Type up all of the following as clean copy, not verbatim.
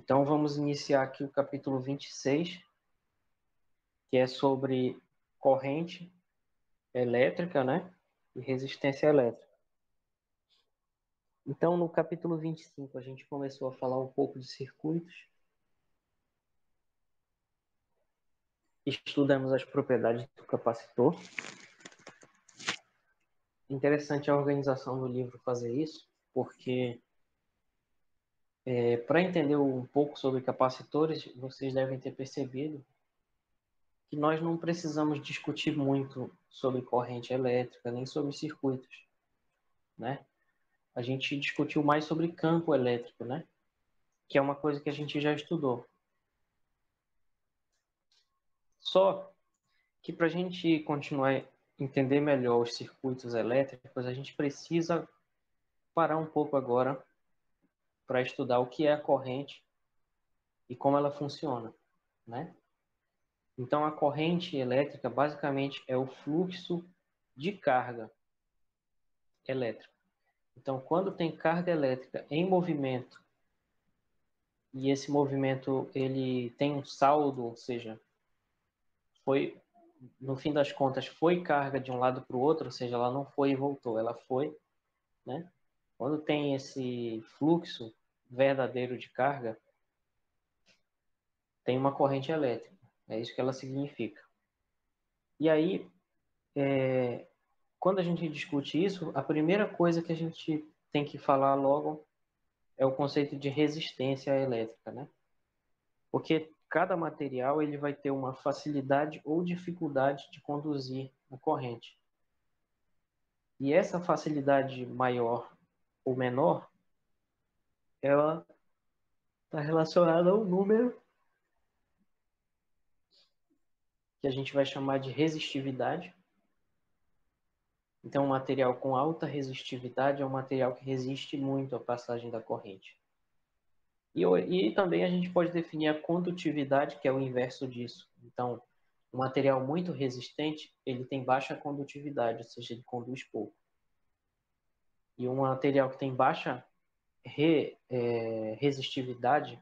Então, vamos iniciar aqui o capítulo 26, que é sobre corrente elétrica, né? E resistência elétrica. Então, no capítulo 25, a gente começou a falar um pouco de circuitos. Estudamos as propriedades do capacitor. Interessante a organização do livro fazer isso, porque para entender um pouco sobre capacitores, vocês devem ter percebido que nós não precisamos discutir muito sobre corrente elétrica, nem sobre circuitos, né? A gente discutiu mais sobre campo elétrico, né? Que é uma coisa que a gente já estudou. Só que para a gente continuar a entender melhor os circuitos elétricos, a gente precisa parar um pouco agora para estudar o que é a corrente e como ela funciona, né? Então, a corrente elétrica basicamente é o fluxo de carga elétrica. Então, quando tem carga elétrica em movimento e esse movimento ele tem um saldo, ou seja, foi no fim das contas foi carga de um lado para o outro, ou seja, ela não foi e voltou, ela foi, né? Quando tem esse fluxo verdadeiro de carga, tem uma corrente elétrica. É isso que ela significa. E aí, quando a gente discute isso, a primeira coisa que a gente tem que falar logo é o conceito de resistência elétrica, né? Porque cada material ele vai ter uma facilidade ou dificuldade de conduzir a corrente. E essa facilidade maior ou menor, ela está relacionada ao número que a gente vai chamar de resistividade. Então, um material com alta resistividade é um material que resiste muito à passagem da corrente. E também a gente pode definir a condutividade, que é o inverso disso. Então, um material muito resistente, ele tem baixa condutividade, ou seja, ele conduz pouco. E um material que tem baixa resistividade,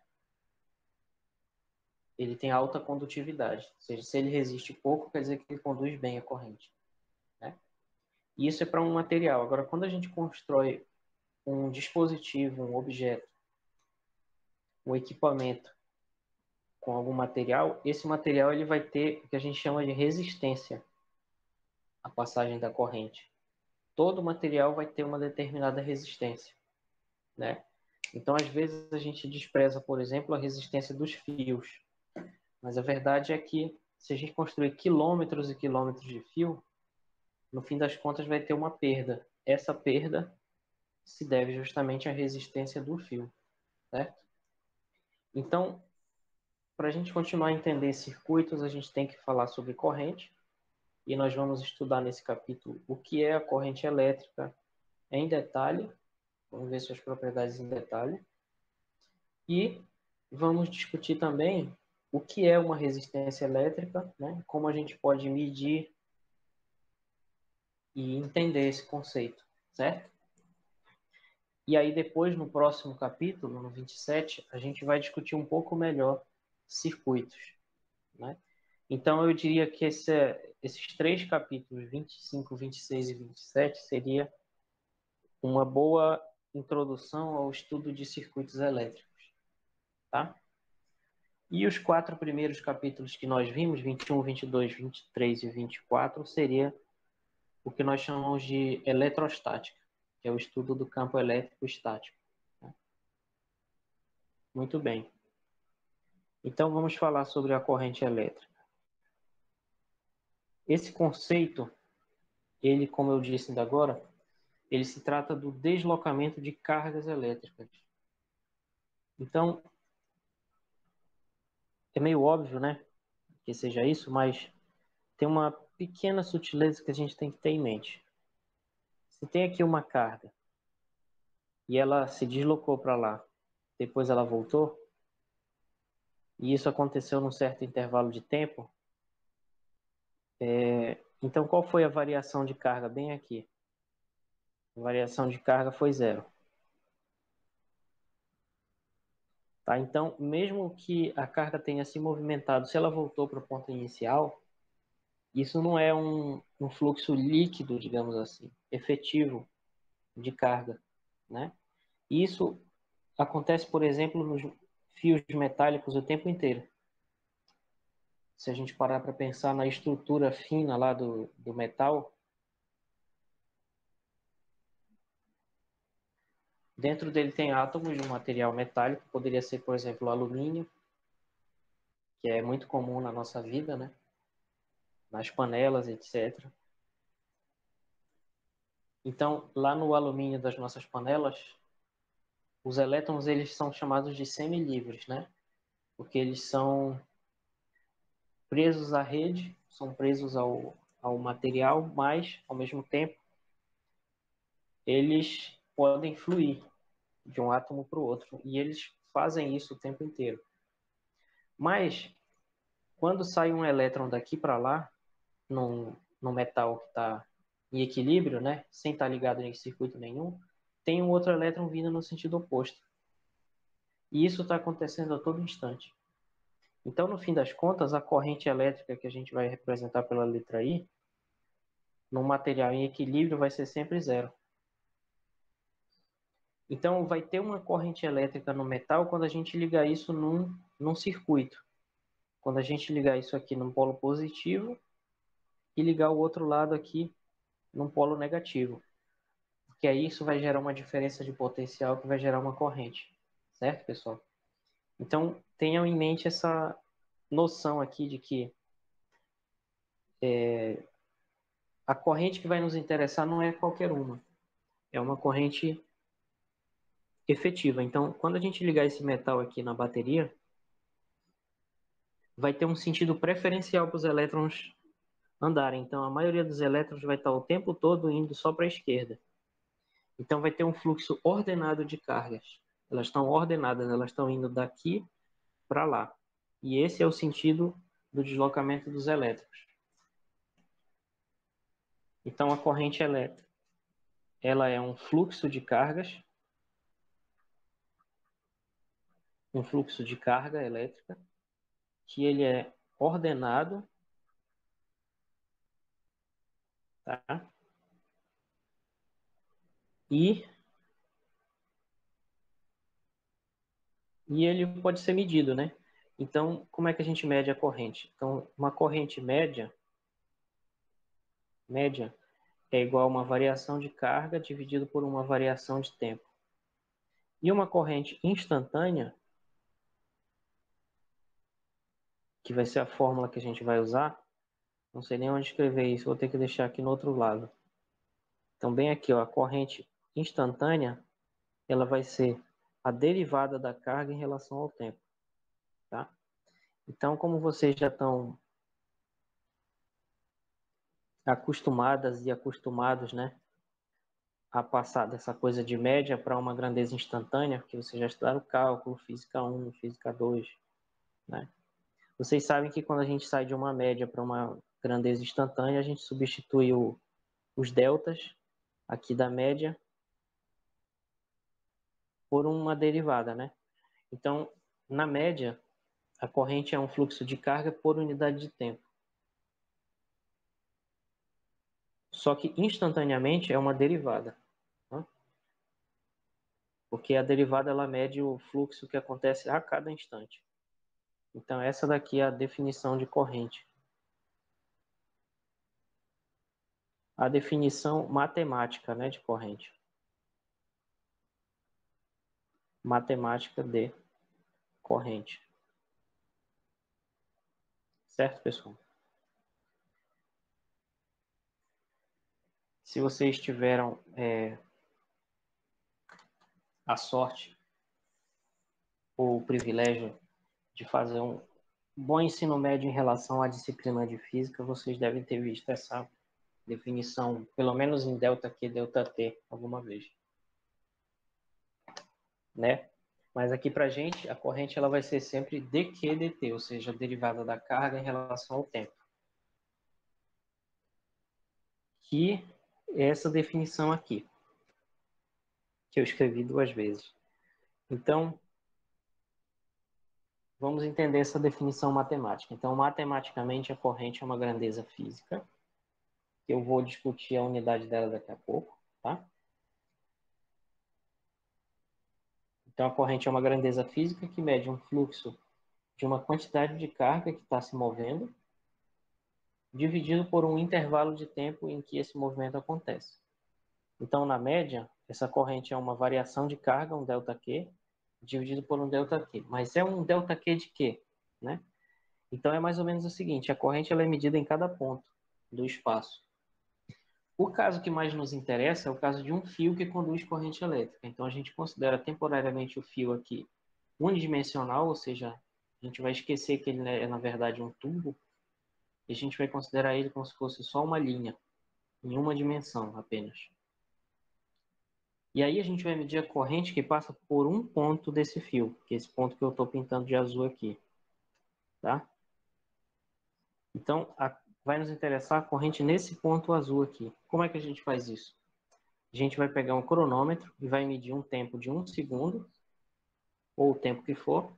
ele tem alta condutividade. Ou seja, se ele resiste pouco, quer dizer que ele conduz bem a corrente, né? E isso é para um material. Agora, quando a gente constrói um dispositivo, um objeto, um equipamento com algum material, esse material ele vai ter o que a gente chama de resistência à passagem da corrente. Todo material vai ter uma determinada resistência, né? Então, às vezes, a gente despreza, por exemplo, a resistência dos fios. Mas a verdade é que, se a gente construir quilômetros e quilômetros de fio, no fim das contas vai ter uma perda. Essa perda se deve justamente à resistência do fio, certo? Então, para a gente continuar a entender circuitos, a gente tem que falar sobre corrente, e nós vamos estudar nesse capítulo o que é a corrente elétrica em detalhe, vamos ver suas propriedades em detalhe, e vamos discutir também o que é uma resistência elétrica, né? Como a gente pode medir e entender esse conceito, certo? E aí depois, no próximo capítulo, no 27, a gente vai discutir um pouco melhor circuitos, né? Então, eu diria que esses três capítulos, 25, 26 e 27, seria uma boa introdução ao estudo de circuitos elétricos, tá? E os quatro primeiros capítulos que nós vimos, 21, 22, 23 e 24, seria o que nós chamamos de eletrostática, que é o estudo do campo elétrico estático, né? Muito bem. Então, vamos falar sobre a corrente elétrica. Esse conceito, ele, como eu disse ainda agora, ele se trata do deslocamento de cargas elétricas. Então, é meio óbvio, né, que seja isso, mas tem uma pequena sutileza que a gente tem que ter em mente. Se tem aqui uma carga e ela se deslocou para lá, depois ela voltou, e isso aconteceu num certo intervalo de tempo, então qual foi a variação de carga bem aqui? A variação de carga foi zero. Tá? Então, mesmo que a carga tenha se movimentado, se ela voltou para o ponto inicial, isso não é um fluxo líquido, digamos assim, efetivo de carga, né? Isso acontece, por exemplo, nos fios metálicos o tempo inteiro. Se a gente parar para pensar na estrutura fina lá do metal, dentro dele tem átomos de um material metálico, poderia ser, por exemplo, alumínio, que é muito comum na nossa vida, né? Nas panelas, etc. Então, lá no alumínio das nossas panelas, os elétrons eles são chamados de semilivres, né? Porque eles são presos à rede, são presos ao material, mas, ao mesmo tempo, eles podem fluir de um átomo para o outro. E eles fazem isso o tempo inteiro. Mas, quando sai um elétron daqui para lá, num metal que está em equilíbrio, né, sem estar ligado em circuito nenhum, tem um outro elétron vindo no sentido oposto. E isso está acontecendo a todo instante. Então, no fim das contas, a corrente elétrica que a gente vai representar pela letra I, num material em equilíbrio, vai ser sempre zero. Então, vai ter uma corrente elétrica no metal quando a gente ligar isso num circuito. Quando a gente ligar isso aqui num polo positivo e ligar o outro lado aqui num polo negativo. Porque aí isso vai gerar uma diferença de potencial que vai gerar uma corrente. Certo, pessoal? Então, tenham em mente essa noção aqui de que a corrente que vai nos interessar não é qualquer uma. É uma corrente efetiva. Então, quando a gente ligar esse metal aqui na bateria, vai ter um sentido preferencial para os elétrons andarem. Então, a maioria dos elétrons vai estar o tempo todo indo só para a esquerda. Então, vai ter um fluxo ordenado de cargas. Elas estão ordenadas, elas estão indo daqui para lá. E esse é o sentido do deslocamento dos elétrons. Então, a corrente elétrica, ela é um fluxo de cargas, um fluxo de carga elétrica, que ele é ordenado, tá? E ele pode ser medido, né? Então, como é que a gente mede a corrente? Então, uma corrente média é igual a uma variação de carga dividido por uma variação de tempo. E uma corrente instantânea, que vai ser a fórmula que a gente vai usar, não sei nem onde escrever isso, vou ter que deixar aqui no outro lado. Então, bem aqui, ó, a corrente instantânea, ela vai ser a derivada da carga em relação ao tempo, tá? Então, como vocês já estão acostumadas e acostumados, né, a passar dessa coisa de média para uma grandeza instantânea, porque vocês já estudaram cálculo, física 1, física 2, né? Vocês sabem que quando a gente sai de uma média para uma grandeza instantânea, a gente substitui os deltas aqui da média por uma derivada, né? Então, na média, a corrente é um fluxo de carga por unidade de tempo. Só que instantaneamente é uma derivada, né? Porque a derivada ela mede o fluxo que acontece a cada instante. Então, essa daqui é a definição de corrente. A definição matemática, né, de corrente. Matemática de corrente. Certo, pessoal? Se vocês tiveram a sorte ou o privilégio de fazer um bom ensino médio em relação à disciplina de física, vocês devem ter visto essa definição, pelo menos em delta Q, delta T, alguma vez, né? Mas aqui para a gente, a corrente ela vai ser sempre dq dt, ou seja, a derivada da carga em relação ao tempo. Que é essa definição aqui, que eu escrevi duas vezes. Então, vamos entender essa definição matemática. Então, matematicamente, a corrente é uma grandeza física, que eu vou discutir a unidade dela daqui a pouco, tá? Então, a corrente é uma grandeza física que mede um fluxo de uma quantidade de carga que está se movendo, dividido por um intervalo de tempo em que esse movimento acontece. Então, na média, essa corrente é uma variação de carga, um ΔQ, dividido por um ΔQ. Mas é um ΔQ de quê? Né? Então, é mais ou menos o seguinte, a corrente ela é medida em cada ponto do espaço. O caso que mais nos interessa é o caso de um fio que conduz corrente elétrica. Então, a gente considera temporariamente o fio aqui unidimensional, ou seja, a gente vai esquecer que ele é, na verdade, um tubo, e a gente vai considerar ele como se fosse só uma linha, em uma dimensão apenas. E aí a gente vai medir a corrente que passa por um ponto desse fio, que é esse ponto que eu estou pintando de azul aqui. Tá? Então, vai nos interessar a corrente nesse ponto azul aqui. Como é que a gente faz isso? A gente vai pegar um cronômetro e vai medir um tempo de 1 segundo, ou o tempo que for,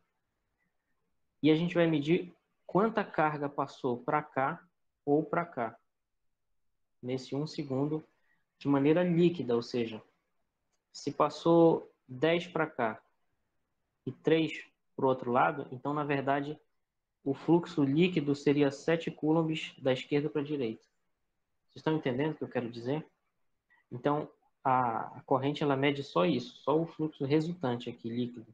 e a gente vai medir quanta carga passou para cá ou para cá, nesse 1 segundo, de maneira líquida, ou seja, se passou 10 para cá e 3 para o outro lado, então, na verdade, o fluxo líquido seria 7 coulombs da esquerda para a direita. Vocês estão entendendo o que eu quero dizer? Então, a corrente ela mede só isso, só o fluxo resultante aqui, líquido.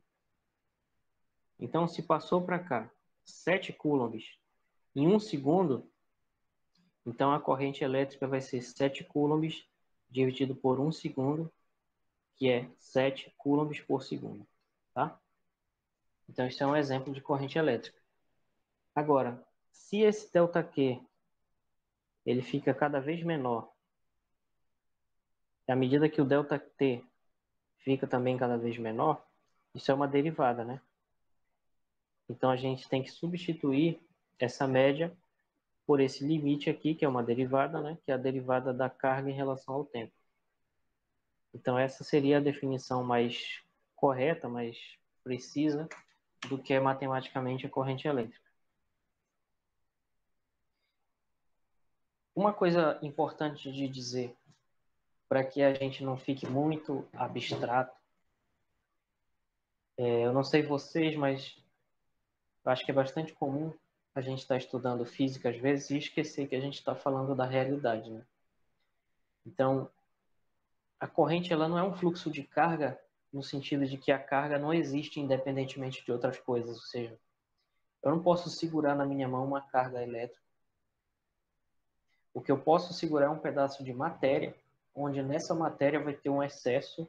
Então, se passou para cá 7 coulombs em 1 segundo, então a corrente elétrica vai ser 7 coulombs dividido por 1 segundo, que é 7 coulombs por segundo. Tá? Então, isso é um exemplo de corrente elétrica. Agora, se esse ΔQ ele fica cada vez menor, à medida que o ΔT fica também cada vez menor, isso é uma derivada, né? Então a gente tem que substituir essa média por esse limite aqui, que é uma derivada, né? Que é a derivada da carga em relação ao tempo. Então essa seria a definição mais correta, mais precisa do que é matematicamente a corrente elétrica. Uma coisa importante de dizer, para que a gente não fique muito abstrato, eu não sei vocês, mas eu acho que é bastante comum a gente estar estudando física às vezes e esquecer que a gente está falando da realidade, né? Então, a corrente ela não é um fluxo de carga no sentido de que a carga não existe independentemente de outras coisas, ou seja, eu não posso segurar na minha mão uma carga elétrica. O que eu posso segurar é um pedaço de matéria, onde nessa matéria vai ter um excesso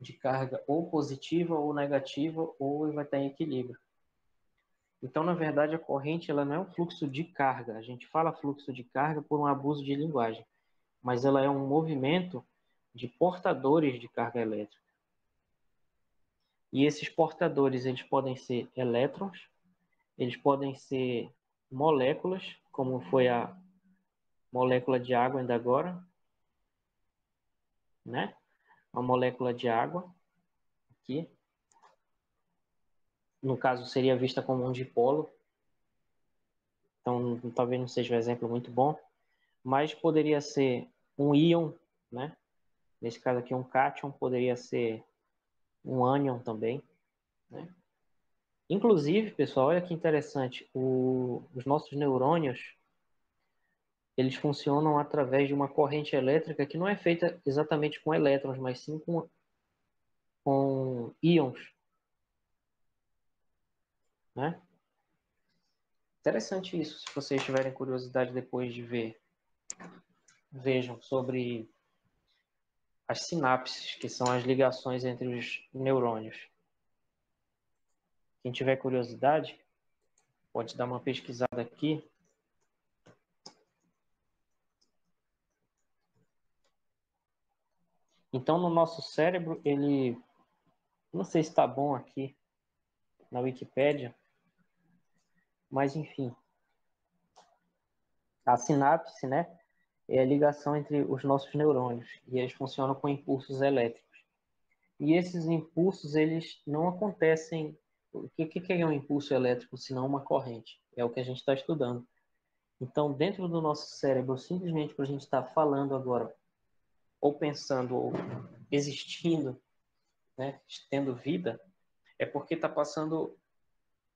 de carga ou positiva ou negativa, ou vai estar em equilíbrio. Então, na verdade, a corrente ela não é um fluxo de carga. A gente fala fluxo de carga por um abuso de linguagem, mas ela é um movimento de portadores de carga elétrica. E esses portadores, eles podem ser elétrons, eles podem ser moléculas, como foi a molécula de água ainda agora, né? Uma molécula de água aqui, no caso seria vista como um dipolo. Então, talvez não seja um exemplo muito bom, mas poderia ser um íon, né? Nesse caso aqui, um cátion, poderia ser um ânion também, né? Inclusive, pessoal, olha que interessante, os nossos neurônios, eles funcionam através de uma corrente elétrica que não é feita exatamente com elétrons, mas sim com íons, né? Interessante isso, se vocês tiverem curiosidade depois de ver. Vejam sobre as sinapses, que são as ligações entre os neurônios. Quem tiver curiosidade, pode dar uma pesquisada aqui. Então, no nosso cérebro, ele... Não sei se está bom aqui na Wikipédia, mas enfim. A sinapse, né, é a ligação entre os nossos neurônios e eles funcionam com impulsos elétricos. E esses impulsos, eles não acontecem O que é um impulso elétrico se não uma corrente? É o que a gente está estudando. Então, dentro do nosso cérebro, simplesmente por a gente estar falando agora, ou pensando, ou existindo, né, tendo vida, é porque está passando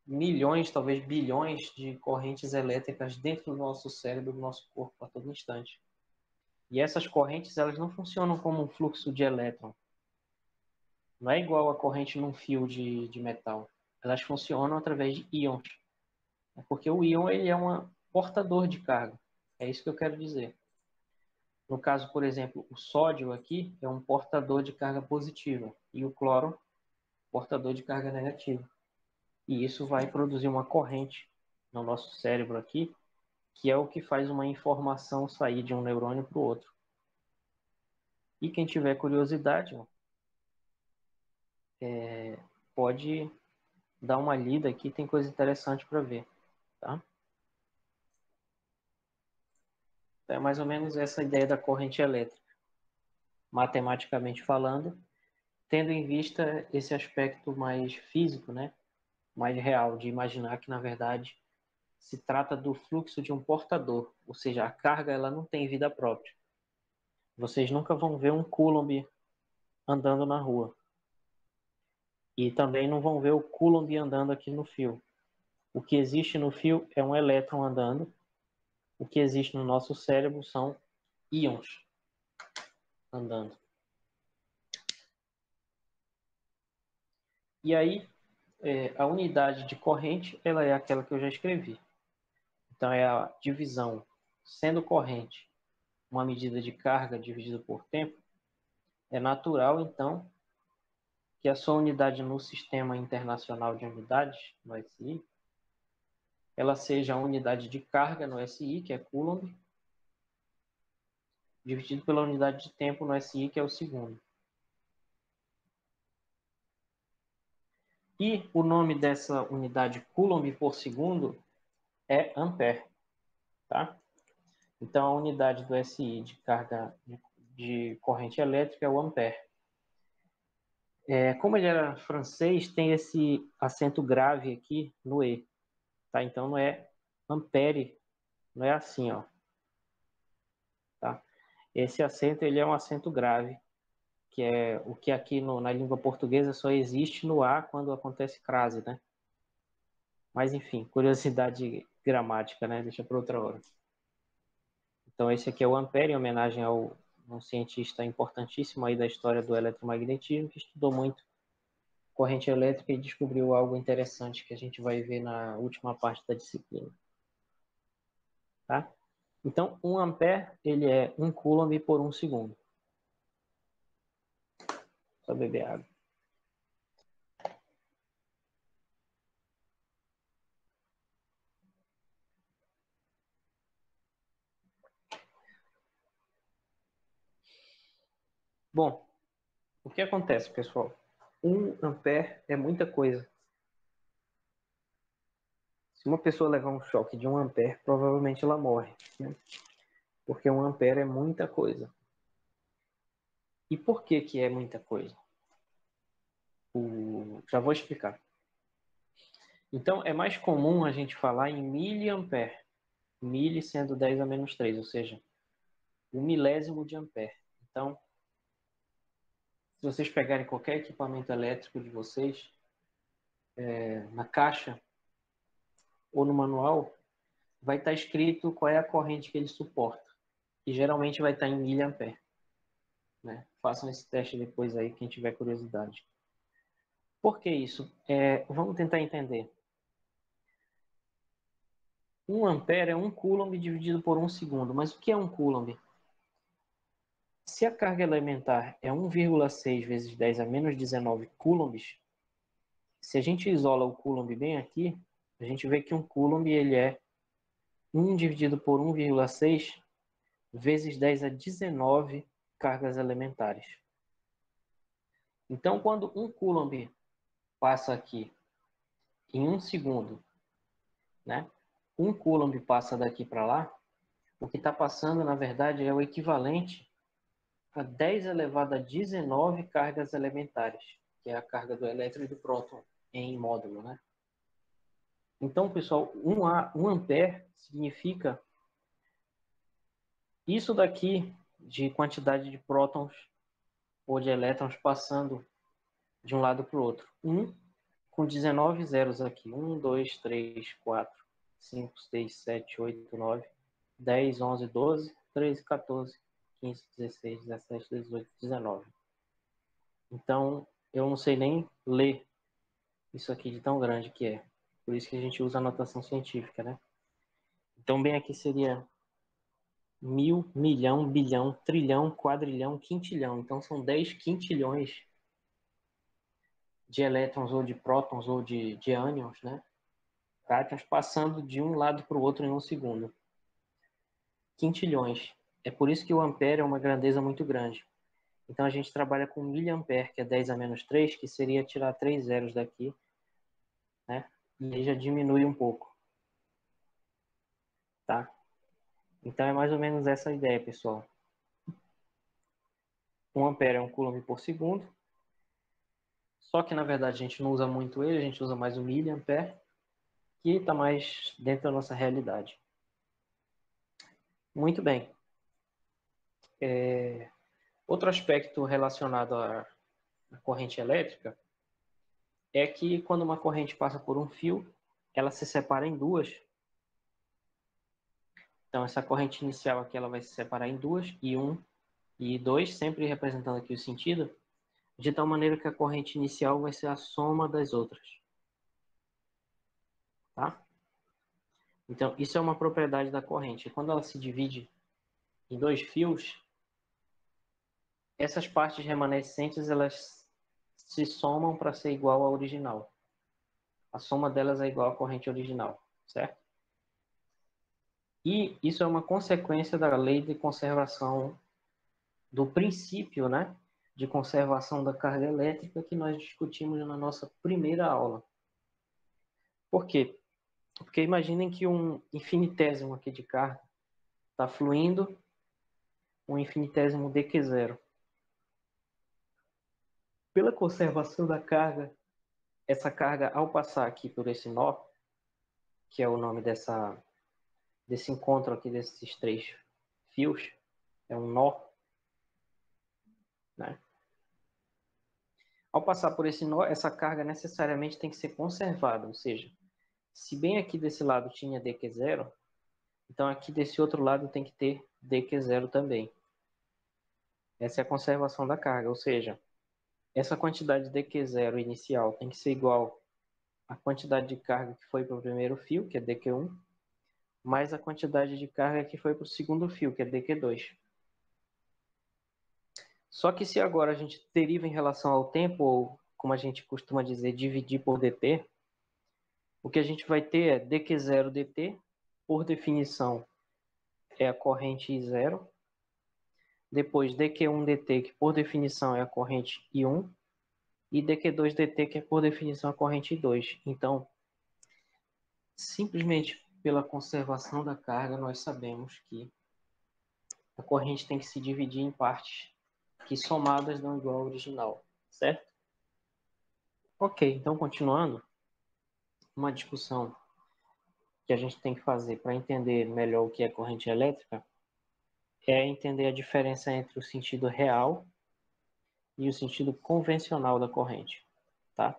milhões, talvez bilhões de correntes elétricas dentro do nosso cérebro, do nosso corpo, a todo instante. E essas correntes, elas não funcionam como um fluxo de elétron. Não é igual a corrente num fio de metal. Elas funcionam através de íons. Porque o íon ele é um portador de carga. É isso que eu quero dizer. No caso, por exemplo, o sódio aqui é um portador de carga positiva e o cloro, portador de carga negativa. E isso vai produzir uma corrente no nosso cérebro aqui, que é o que faz uma informação sair de um neurônio para o outro. E quem tiver curiosidade, pode dar uma lida aqui, tem coisa interessante para ver, tá? Então, é mais ou menos essa ideia da corrente elétrica, matematicamente falando, tendo em vista esse aspecto mais físico, né? Mais real, de imaginar que, na verdade, se trata do fluxo de um portador, ou seja, a carga ela não tem vida própria. Vocês nunca vão ver um Coulomb andando na rua. E também não vão ver o Coulomb andando aqui no fio. O que existe no fio é um elétron andando. O que existe no nosso cérebro são íons andando. E aí, a unidade de corrente ela é aquela que eu já escrevi. Então, é a divisão, sendo corrente uma medida de carga dividida por tempo, é natural, então, que a sua unidade no Sistema Internacional de Unidades, no SI, ela seja a unidade de carga no SI, que é Coulomb, dividido pela unidade de tempo no SI, que é o segundo. E o nome dessa unidade Coulomb por segundo é ampere, tá? Então, a unidade do SI de carga de corrente elétrica é o ampere. Como ele era francês, tem esse acento grave aqui no E, tá? Então, não é ampere, não é assim, ó. Tá? Esse acento ele é um acento grave, que é o que aqui na língua portuguesa só existe no A quando acontece crase, né? Mas enfim, curiosidade gramática, né? Deixa para outra hora. Então esse aqui é o ampere, em homenagem ao um cientista importantíssimo aí da história do eletromagnetismo, que estudou muito corrente elétrica e descobriu algo interessante que a gente vai ver na última parte da disciplina. Tá? Então, 1 ampere ele é 1 coulomb por 1 segundo. Só beber água. Bom, o que acontece, pessoal? 1 ampere é muita coisa. Se uma pessoa levar um choque de 1 ampere, provavelmente ela morre, né? Porque 1 ampere é muita coisa. E por que que é muita coisa? Já vou explicar. Então, é mais comum a gente falar em miliampere. Mili sendo 10 a menos 3, ou seja, 1 milésimo de ampere. Então, se vocês pegarem qualquer equipamento elétrico de vocês, na caixa ou no manual, vai estar escrito qual é a corrente que ele suporta. E geralmente vai estar em miliampere. Né? Façam esse teste depois aí, quem tiver curiosidade. Por que isso? Vamos tentar entender. 1 ampere é 1 coulomb dividido por 1 segundo. Mas o que é 1 coulomb? Se a carga elementar é 1,6 vezes 10 a menos 19 coulombs, se a gente isola o coulomb bem aqui, a gente vê que um coulomb ele é 1 dividido por 1,6 vezes 10 a 19 cargas elementares. Então, quando um coulomb passa aqui em 1 segundo, né? 1 coulomb passa daqui para lá, o que está passando, na verdade, é o equivalente a 10 elevado a 19 cargas elementares, que é a carga do elétron e do próton. em módulo, né? Então, pessoal, 1 ampere significa isso daqui de quantidade de prótons ou de elétrons passando de um lado para o outro. Com 19 zeros aqui. 1, 2, 3, 4, 5, 6, 7, 8, 9, 10, 11, 12, 13, 14, 15, 16, 17, 18, 19. Então, eu não sei nem ler isso aqui de tão grande que é. Por isso que a gente usa a notação científica, né? Então, bem aqui seria mil, milhão, bilhão, trilhão, quadrilhão, quintilhão. Então, são 10 quintilhões de elétrons ou de prótons ou de ânions, né? Cátions passando de um lado para o outro em um segundo. Quintilhões. É por isso que o ampere é uma grandeza muito grande. Então, a gente trabalha com miliampere, que é 10 a menos 3, que seria tirar 3 zeros daqui, né? E aí já diminui um pouco, tá? Então, é mais ou menos essa a ideia, pessoal. 1 ampere é 1 coulomb por segundo. Só que, na verdade, a gente não usa muito ele, a gente usa mais o miliampere, que está mais dentro da nossa realidade. Muito bem. Outro aspecto relacionado à corrente elétrica é que quando uma corrente passa por um fio, ela se separa em duas. Então, essa corrente inicial aqui ela vai se separar em duas, I1 e I2, sempre representando aqui o sentido, de tal maneira que a corrente inicial vai ser a soma das outras. Tá? Então, isso é uma propriedade da corrente. Quando ela se divide em dois fios, essas partes remanescentes elas se somam para ser igual à original. A soma delas é igual à corrente original, certo? E isso é uma consequência da lei de conservação, do princípio, né, de conservação da carga elétrica que nós discutimos na nossa primeira aula. Por quê? Porque imaginem que um infinitésimo aqui de carga está fluindo, um infinitésimo dq0. Pela conservação da carga, essa carga, ao passar aqui por esse nó, que é o nome desse encontro aqui desses três fios, é um nó, né? Ao passar por esse nó, essa carga necessariamente tem que ser conservada, ou seja, se bem aqui desse lado tinha dq0, então aqui desse outro lado tem que ter dq0 também. Essa é a conservação da carga, ou seja, essa quantidade de dq0 inicial tem que ser igual à quantidade de carga que foi para o primeiro fio, que é dq1, mais a quantidade de carga que foi para o segundo fio, que é dq2. Só que se agora a gente deriva em relação ao tempo, ou como a gente costuma dizer, dividir por dt, o que a gente vai ter é dq0 dt, por definição é a corrente I0, depois dq1 dt, que por definição é a corrente I1, e dq2 dt, que é por definição a corrente I2. Então, simplesmente pela conservação da carga, nós sabemos que a corrente tem que se dividir em partes que somadas dão igual ao original, certo? Ok, então continuando, uma discussão que a gente tem que fazer para entender melhor o que é corrente elétrica é entender a diferença entre o sentido real e o sentido convencional da corrente, tá?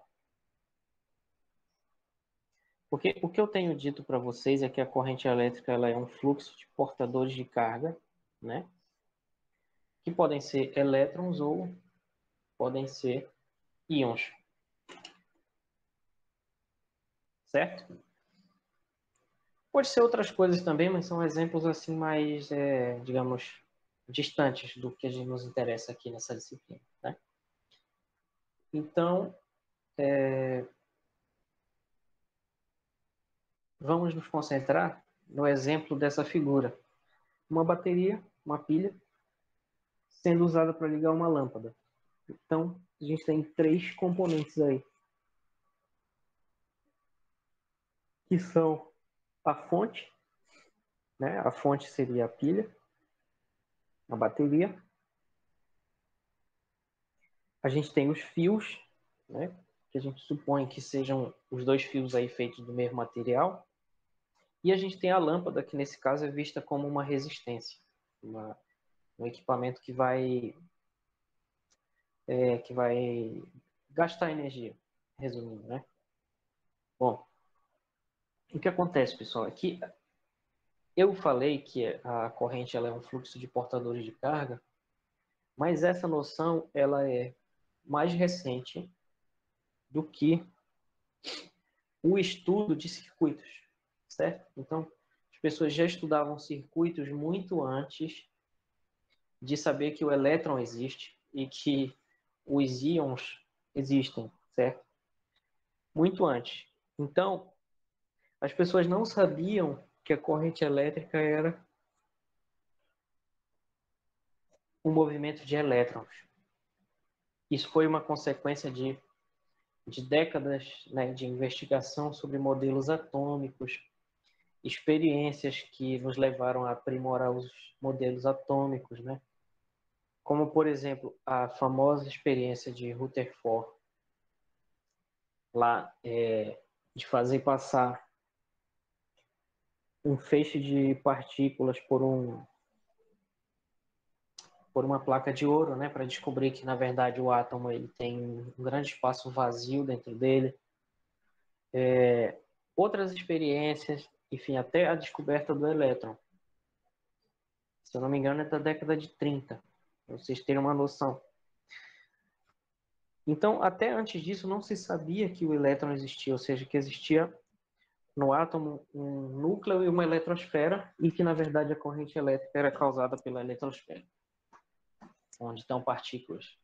Porque o que eu tenho dito para vocês é que a corrente elétrica ela é um fluxo de portadores de carga, né? Que podem ser elétrons ou podem ser íons, certo? Pode ser outras coisas também, mas são exemplos assim mais, digamos, distantes do que a gente nos interessa aqui nessa disciplina, né? Então, vamos nos concentrar no exemplo dessa figura. Uma bateria, uma pilha, sendo usada para ligar uma lâmpada. Então, a gente tem três componentes aí, que são a fonte, né? A fonte seria a pilha, a bateria. A gente tem os fios, né? que a gente supõe que sejam os dois fios aí feitos do mesmo material. E a gente tem a lâmpada, que nesse caso é vista como uma resistência, um equipamento que vai gastar energia, resumindo, né? Bom, o que acontece, pessoal, é que eu falei que a corrente ela é um fluxo de portadores de carga, mas essa noção ela é mais recente do que o estudo de circuitos, certo? Então, as pessoas já estudavam circuitos muito antes de saber que o elétron existe e que os íons existem, certo? Muito antes. Então, as pessoas não sabiam que a corrente elétrica era um movimento de elétrons. Isso foi uma consequência de décadas, né, de investigação sobre modelos atômicos, experiências que nos levaram a aprimorar os modelos atômicos, né? Como, por exemplo, a famosa experiência de Rutherford, lá, de fazer passar um feixe de partículas por uma placa de ouro, né, para descobrir que, na verdade, o átomo ele tem um grande espaço vazio dentro dele. Outras experiências, enfim, até a descoberta do elétron. Se eu não me engano, é da década de 30, para vocês terem uma noção. Então, até antes disso, não se sabia que o elétron existia, ou seja, que existia no átomo um núcleo e uma eletrosfera, e que, na verdade, a corrente elétrica era causada pela eletrosfera, onde estão partículas.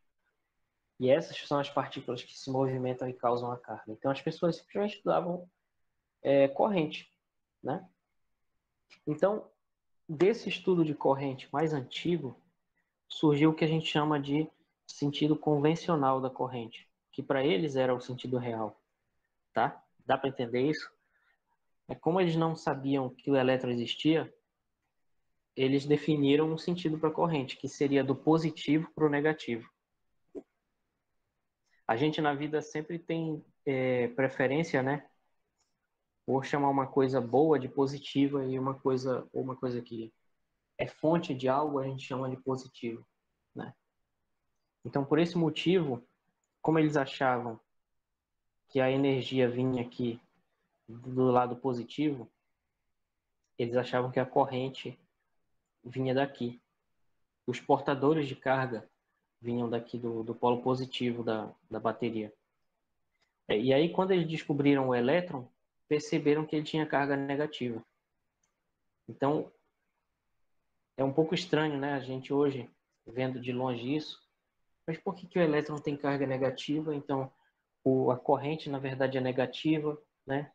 E essas são as partículas que se movimentam e causam a carga. Então, as pessoas simplesmente estudavam corrente, né? Então, desse estudo de corrente mais antigo, surgiu o que a gente chama de sentido convencional da corrente, que para eles era o sentido real, tá? Dá para entender isso? É como eles não sabiam que o elétron existia, eles definiram um sentido para a corrente, que seria do positivo para o negativo. A gente na vida sempre tem preferência, né? Por chamar uma coisa boa de positiva e uma coisa que é fonte de algo, a gente chama de positivo, né? Então, por esse motivo, como eles achavam que a energia vinha aqui do lado positivo, eles achavam que a corrente vinha daqui. Os portadores de carga vinham daqui do polo positivo da bateria. E aí, quando eles descobriram o elétron, perceberam que ele tinha carga negativa. Então, é um pouco estranho, né? A gente hoje, vendo de longe isso, mas por que o elétron tem carga negativa? Então, a corrente, na verdade, é negativa, né?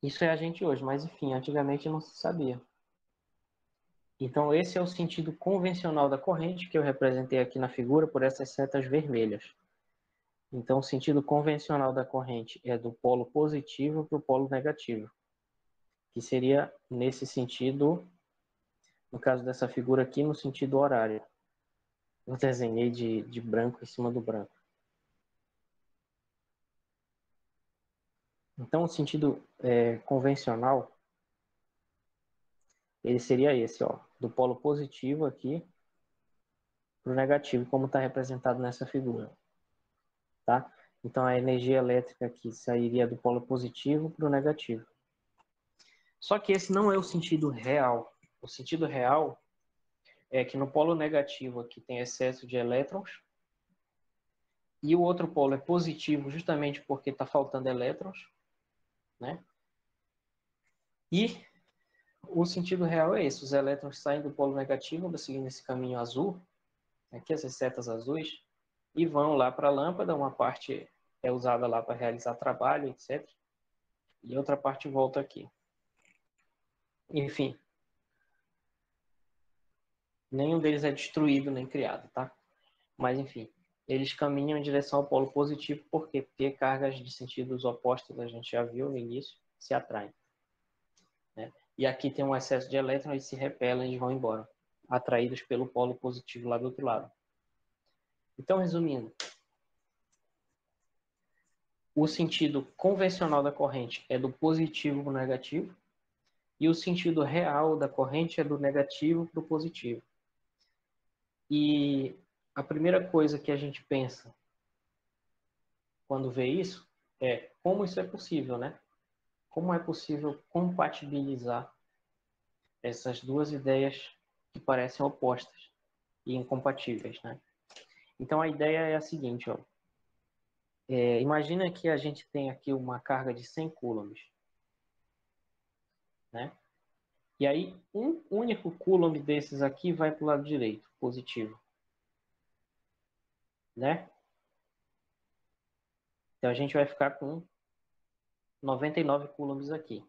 Isso é a gente hoje, mas enfim, antigamente não se sabia. Então, esse é o sentido convencional da corrente, que eu representei aqui na figura por essas setas vermelhas. Então, o sentido convencional da corrente é do polo positivo para o polo negativo, que seria nesse sentido, no caso dessa figura aqui, no sentido horário. Eu desenhei de branco em cima do branco. Então, o sentido convencional, ele seria esse, ó, do polo positivo aqui para o negativo, como está representado nessa figura, tá? Então, a energia elétrica aqui sairia do polo positivo para o negativo. Só que esse não é o sentido real. O sentido real é que no polo negativo aqui tem excesso de elétrons e o outro polo é positivo justamente porque está faltando elétrons, né? E o sentido real é esse: os elétrons saem do polo negativo, seguindo esse caminho azul, aqui essas setas azuis, e vão lá para a lâmpada. Uma parte é usada lá para realizar trabalho, etc. E outra parte volta aqui. Enfim, nenhum deles é destruído nem criado, tá? Mas enfim, eles caminham em direção ao polo positivo, por quê? Porque cargas de sentidos opostos, a gente já viu no início, se atraem, né? E aqui tem um excesso de elétrons, eles se repelem e vão embora, atraídos pelo polo positivo lá do outro lado. Então, resumindo, O sentido convencional da corrente é do positivo para o negativo, e o sentido real da corrente é do negativo para o positivo. E a primeira coisa que a gente pensa quando vê isso é como isso é possível, né? Como é possível compatibilizar essas duas ideias que parecem opostas e incompatíveis, né? Então a ideia é a seguinte, ó. Imagina que a gente tem aqui uma carga de 100 coulombs, né? E aí um único coulomb desses aqui vai para o lado direito, positivo, né? Então a gente vai ficar com 99 coulombs aqui.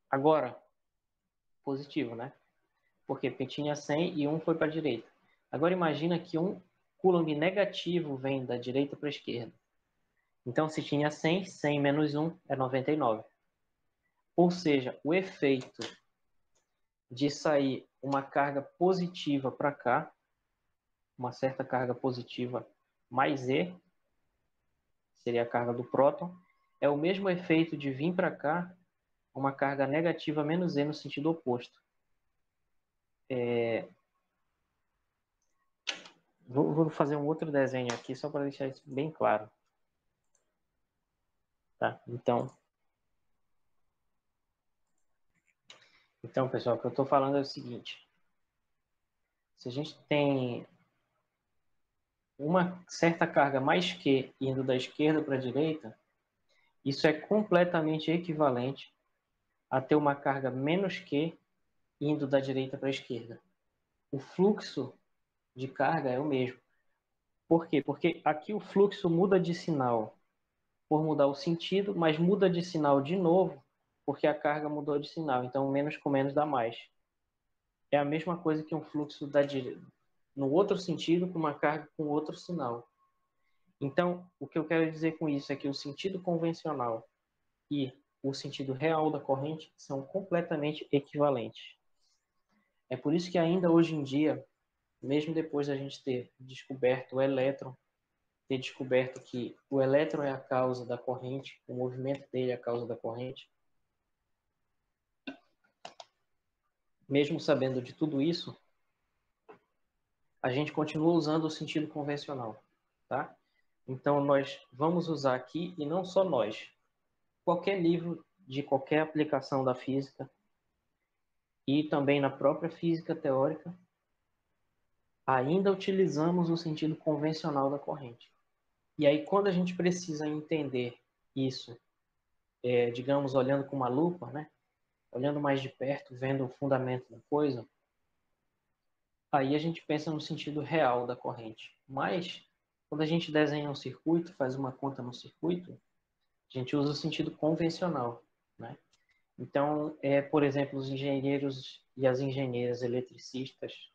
Agora, positivo, né? Porque tinha 100 e um foi para a direita. Agora imagina que um coulomb negativo vem da direita para a esquerda. Então se tinha 100, 100 menos 1 é 99. Ou seja, o efeito de sair uma carga positiva para cá, uma certa carga positiva mais E, seria a carga do próton, é o mesmo efeito de vir para cá uma carga negativa menos E no sentido oposto. Vou fazer um outro desenho aqui só para deixar isso bem claro. Tá? Então, pessoal, o que eu estou falando é o seguinte. Se a gente tem uma certa carga mais Q indo da esquerda para a direita, isso é completamente equivalente a ter uma carga menos Q indo da direita para a esquerda. O fluxo de carga é o mesmo. Por quê? Porque aqui o fluxo muda de sinal por mudar o sentido, mas muda de sinal de novo porque a carga mudou de sinal. Então, menos com menos dá mais. É a mesma coisa que um fluxo no outro sentido com uma carga com outro sinal. Então, o que eu quero dizer com isso é que o sentido convencional e o sentido real da corrente são completamente equivalentes. É por isso que ainda hoje em dia, mesmo depois da gente ter descoberto o elétron, ter descoberto que o elétron é a causa da corrente, o movimento dele é a causa da corrente, mesmo sabendo de tudo isso, a gente continua usando o sentido convencional, tá? Então, nós vamos usar aqui, e não só nós, qualquer livro de qualquer aplicação da física, e também na própria física teórica, ainda utilizamos o sentido convencional da corrente. E aí, quando a gente precisa entender isso, digamos, olhando com uma lupa, né? Olhando mais de perto, vendo o fundamento da coisa, aí a gente pensa no sentido real da corrente. Mas, quando a gente desenha um circuito, faz uma conta no circuito, a gente usa o sentido convencional, né? Então, por exemplo, os engenheiros e as engenheiras eletricistas,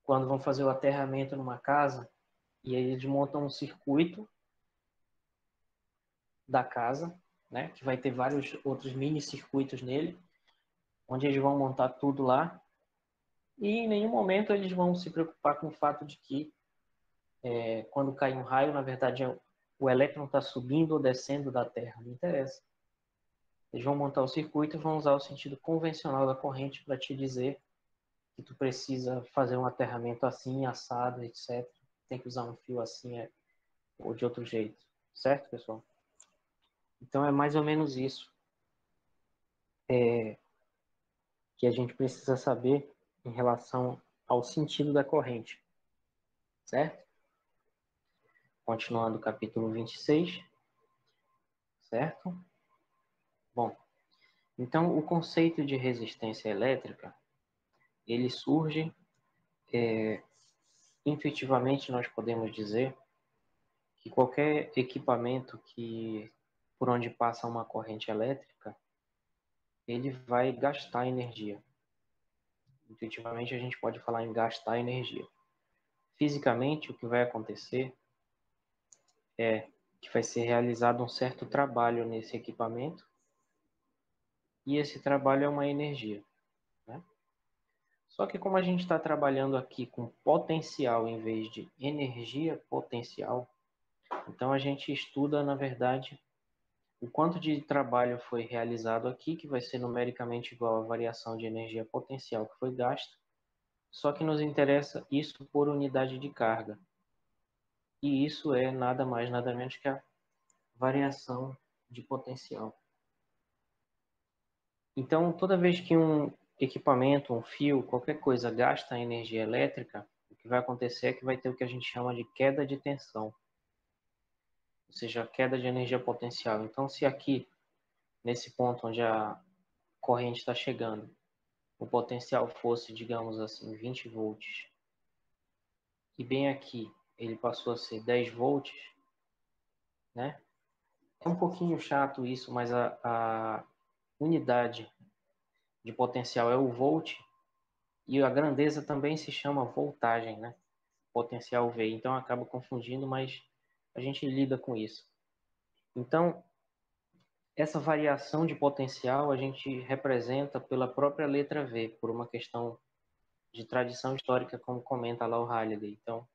quando vão fazer o aterramento numa casa, e aí eles montam um circuito da casa, né, que vai ter vários outros mini circuitos nele, onde eles vão montar tudo lá, e em nenhum momento eles vão se preocupar com o fato de que quando cai um raio, na verdade, o elétron está subindo ou descendo da Terra, não interessa. Eles vão montar o circuito e vão usar o sentido convencional da corrente para te dizer que tu precisa fazer um aterramento assim, assado, etc. Tem que usar um fio assim ou de outro jeito. Certo, pessoal? Então é mais ou menos isso que a gente precisa saber em relação ao sentido da corrente. Certo? Continuando o capítulo 26. Certo? Bom, então o conceito de resistência elétrica, ele surge, intuitivamente nós podemos dizer, que qualquer equipamento por onde passa uma corrente elétrica, ele vai gastar energia. Intuitivamente a gente pode falar em gastar energia. Fisicamente, o que vai acontecer é que vai ser realizado um certo trabalho nesse equipamento e esse trabalho é uma energia, né? Só que como a gente está trabalhando aqui com potencial em vez de energia potencial, Então a gente estuda, na verdade, o quanto de trabalho foi realizado aqui, que vai ser numericamente igual à variação de energia potencial que foi gasta, só que nos interessa isso por unidade de carga. E isso é nada mais, nada menos que a variação de potencial. Então, toda vez que um equipamento, um fio, qualquer coisa gasta energia elétrica, o que vai acontecer é que vai ter o que a gente chama de queda de tensão, ou seja, queda de energia potencial. Então, se aqui, nesse ponto onde a corrente está chegando, o potencial fosse, digamos assim, 20 volts, e bem aqui ele passou a ser 10 volts, né? É um pouquinho chato isso, mas a unidade de potencial é o volt, e a grandeza também se chama voltagem, né? Potencial V. Então acaba confundindo, mas a gente lida com isso. Então, essa variação de potencial a gente representa pela própria letra V, por uma questão de tradição histórica, como comenta lá o Halliday. Então,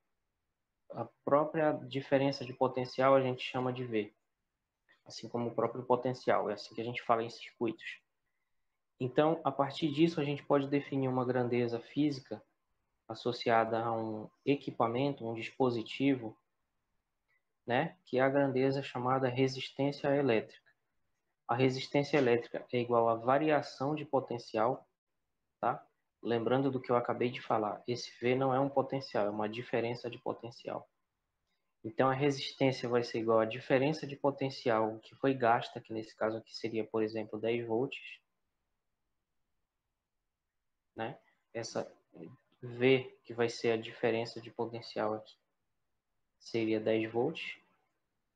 a própria diferença de potencial a gente chama de V, assim como o próprio potencial. É assim que a gente fala em circuitos. Então, a partir disso, a gente pode definir uma grandeza física associada a um equipamento, um dispositivo, né, que é a grandeza chamada resistência elétrica. A resistência elétrica é igual à variação de potencial, tá? Lembrando do que eu acabei de falar, esse V não é um potencial, é uma diferença de potencial. Então, a resistência vai ser igual à diferença de potencial que foi gasta, que nesse caso aqui seria, por exemplo, 10 volts, né? Essa V, que vai ser a diferença de potencial aqui, seria 10 volts,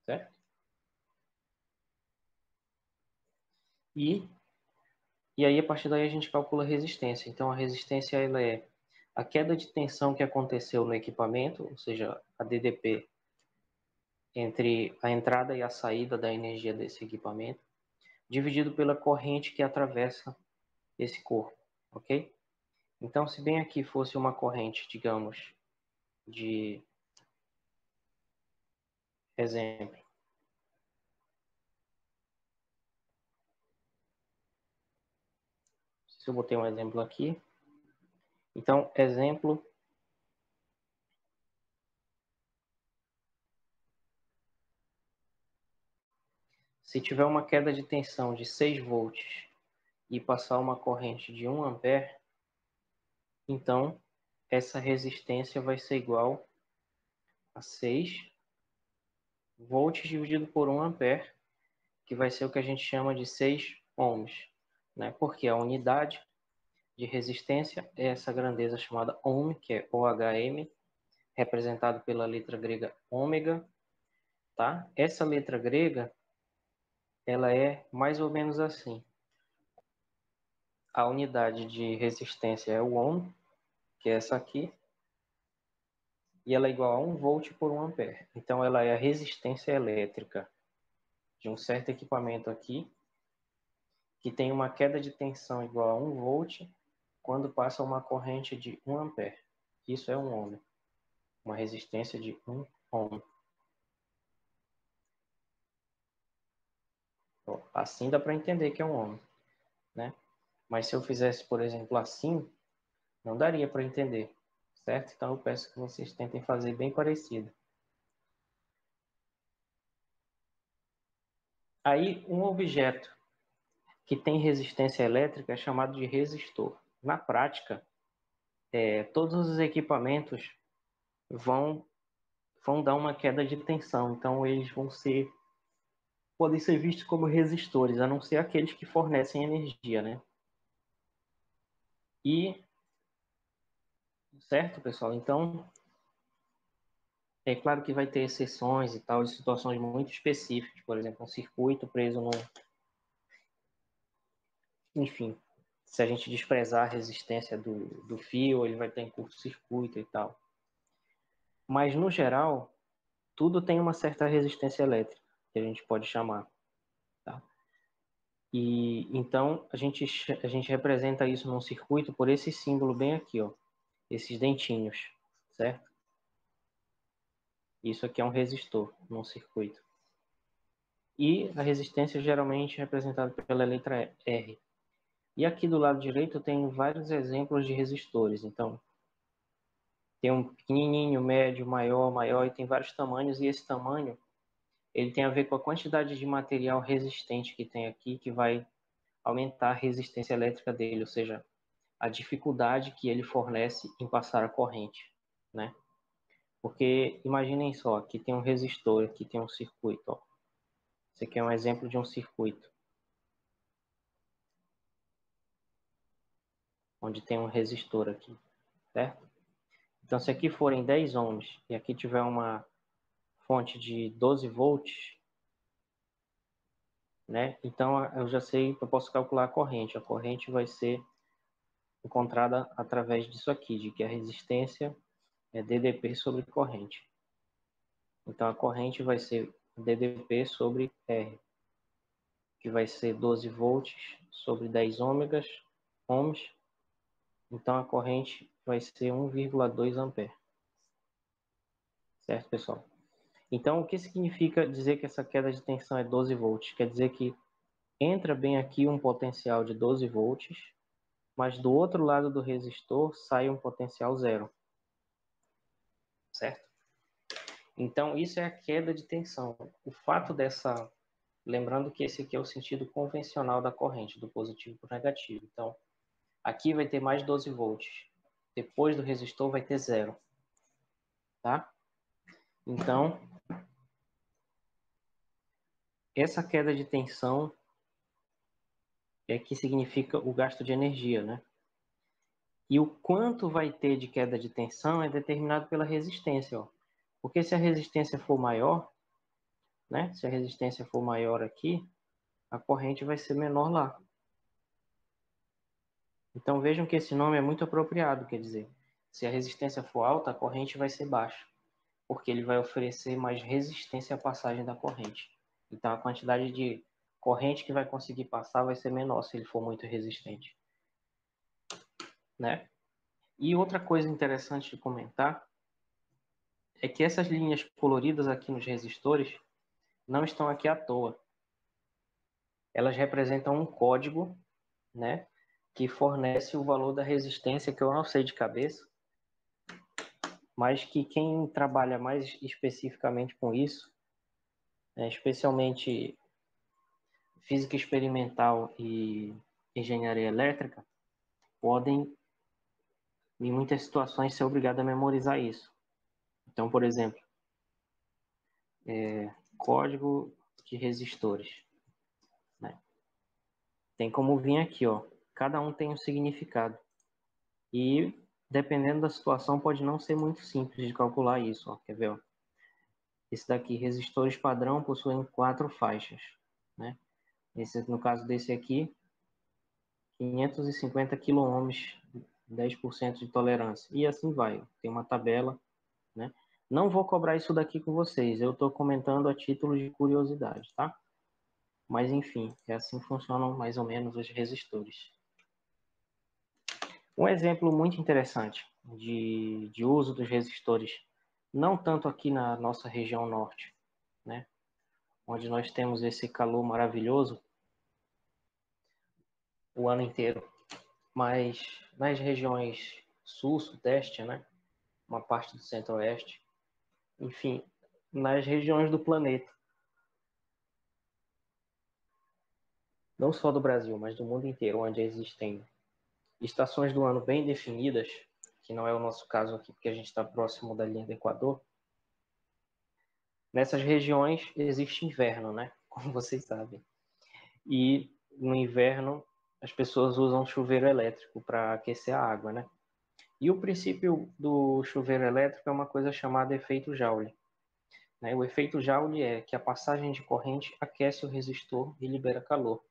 certo? E, e aí, a partir daí, a gente calcula a resistência. Então, a resistência ela é a queda de tensão que aconteceu no equipamento, ou seja, a DDP, entre a entrada e a saída da energia desse equipamento, dividido pela corrente que atravessa esse corpo, ok? Então, se bem aqui fosse uma corrente, digamos, de exemplo, se eu botei um exemplo aqui, então, exemplo, se tiver uma queda de tensão de 6 volts e passar uma corrente de 1 ampere, então essa resistência vai ser igual a 6 volts dividido por 1 ampere, que vai ser o que a gente chama de 6 ohms, né? Porque a unidade de resistência é essa grandeza chamada ohm, que é OHM, representado pela letra grega ômega, tá? Essa letra grega, ela é mais ou menos assim. A unidade de resistência é o ohm, que é essa aqui, e ela é igual a 1 volt por 1 ampere. Então, ela é a resistência elétrica de um certo equipamento aqui, que tem uma queda de tensão igual a 1 volt quando passa uma corrente de 1 ampere. Isso é um ohm, uma resistência de 1 ohm. Assim dá para entender que é um ohm, né? Mas se eu fizesse, por exemplo, assim, não daria para entender, certo? Então eu peço que vocês tentem fazer bem parecido. Aí, um objeto que tem resistência elétrica é chamado de resistor. Na prática, todos os equipamentos vão, vão dar uma queda de tensão, então eles podem ser vistos como resistores, a não ser aqueles que fornecem energia, né? E, certo, pessoal? Então, é claro que vai ter exceções e tal, de situações muito específicas, por exemplo, um circuito preso no... Enfim, se a gente desprezar a resistência do fio, ele vai estar em curto-circuito e tal. Mas, no geral, tudo tem uma certa resistência elétrica, que a gente pode chamar, tá? E então a gente representa isso num circuito por esse símbolo bem aqui, ó, esses dentinhos, certo? Isso aqui é um resistor num circuito. E a resistência geralmente é representada pela letra R. E aqui do lado direito tem vários exemplos de resistores. Então, tem um pequenininho, médio, maior, maior, e tem vários tamanhos. E esse tamanho, ele tem a ver com a quantidade de material resistente que tem aqui, que vai aumentar a resistência elétrica dele, ou seja, a dificuldade que ele fornece em passar a corrente, né? Porque imaginem só, aqui tem um resistor, aqui tem um circuito, ó. Esse aqui é um exemplo de um circuito, onde tem um resistor aqui, certo? Então, se aqui forem 10 ohms e aqui tiver uma fonte de 12 volts, né? Então, eu já sei, eu posso calcular a corrente. A corrente vai ser encontrada através disso aqui, de que a resistência é DDP sobre corrente. Então, a corrente vai ser DDP sobre R, que vai ser 12 volts sobre 10 ohms. Então, a corrente vai ser 1,2 ampere. Certo, pessoal? Então, o que significa dizer que essa queda de tensão é 12 volts? Quer dizer que entra bem aqui um potencial de 12 volts, mas do outro lado do resistor sai um potencial zero. Certo? Então, isso é a queda de tensão. O fato dessa... Lembrando que esse aqui é o sentido convencional da corrente, do positivo para o negativo. Então, aqui vai ter mais 12 volts. Depois do resistor vai ter zero. Tá? Então, essa queda de tensão é que significa o gasto de energia, né? E o quanto vai ter de queda de tensão é determinado pela resistência, ó. Porque se a resistência for maior, né? Se a resistência for maior aqui, a corrente vai ser menor lá. Então vejam que esse nome é muito apropriado, quer dizer, se a resistência for alta, a corrente vai ser baixa, porque ele vai oferecer mais resistência à passagem da corrente. Então a quantidade de corrente que vai conseguir passar vai ser menor se ele for muito resistente, né? E outra coisa interessante de comentar é que essas linhas coloridas aqui nos resistores não estão aqui à toa. Elas representam um código, né, que fornece o valor da resistência, que eu não sei de cabeça, mas que quem trabalha mais especificamente com isso, né, especialmente física experimental e engenharia elétrica, podem, em muitas situações, ser obrigados a memorizar isso. Então, por exemplo, código de resistores, né? Tem como vir aqui, ó. Cada um tem um significado. E, dependendo da situação, pode não ser muito simples de calcular isso, ó. Quer ver, ó? Esse daqui, resistores padrão, possuem 4 faixas, né? Esse, no caso desse aqui, 550 quiloohms, 10% de tolerância. E assim vai. Tem uma tabela, né? Não vou cobrar isso daqui com vocês. Eu estou comentando a título de curiosidade, tá? Mas, enfim, é assim que funcionam mais ou menos os resistores. Um exemplo muito interessante de uso dos resistores, não tanto aqui na nossa região norte, né, onde nós temos esse calor maravilhoso o ano inteiro, mas nas regiões sul, sudeste, né, uma parte do centro-oeste, enfim, nas regiões do planeta, não só do Brasil, mas do mundo inteiro, onde existem estações do ano bem definidas, que não é o nosso caso aqui, porque a gente está próximo da linha do Equador. Nessas regiões existe inverno, né? Como vocês sabem. E no inverno as pessoas usam chuveiro elétrico para aquecer a água, né? E o princípio do chuveiro elétrico é uma coisa chamada efeito Joule, né? O efeito Joule é que a passagem de corrente aquece o resistor e libera calor.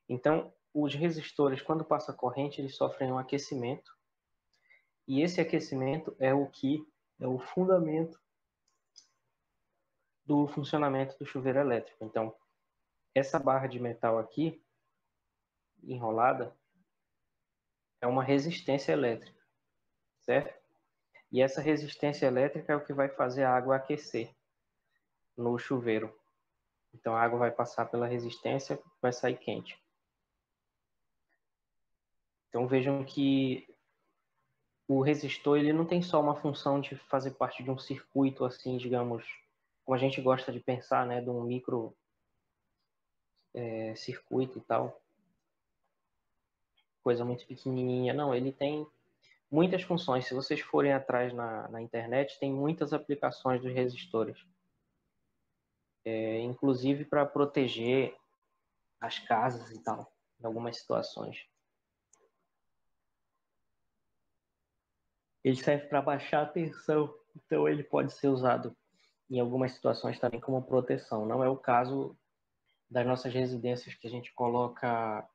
Então, os resistores, quando passa a corrente, eles sofrem um aquecimento. E esse aquecimento é o que é o fundamento do funcionamento do chuveiro elétrico. Então, essa barra de metal aqui, enrolada, é uma resistência elétrica, certo? E essa resistência elétrica é o que vai fazer a água aquecer no chuveiro. Então a água vai passar pela resistência, vai sair quente. Então vejam que o resistor ele não tem só uma função de fazer parte de um circuito assim, digamos, como a gente gosta de pensar, né, de um micro circuito e tal, coisa muito pequenininha. Não, ele tem muitas funções. Se vocês forem atrás na internet, tem muitas aplicações dos resistores, inclusive para proteger as casas e tal, em algumas situações. Ele serve para baixar a tensão, então ele pode ser usado em algumas situações também como proteção. Não é o caso das nossas residências que a gente coloca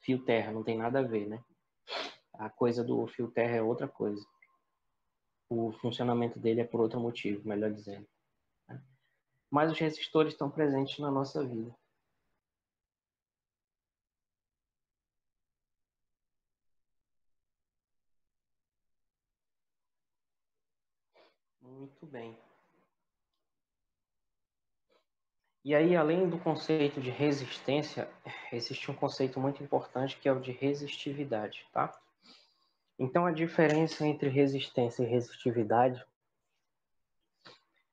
fio terra, não tem nada a ver, né? A coisa do fio terra é outra coisa. O funcionamento dele é por outro motivo, melhor dizendo. Mas os resistores estão presentes na nossa vida. Muito bem. E aí, além do conceito de resistência, existe um conceito muito importante que é o de resistividade, tá? Então, a diferença entre resistência e resistividade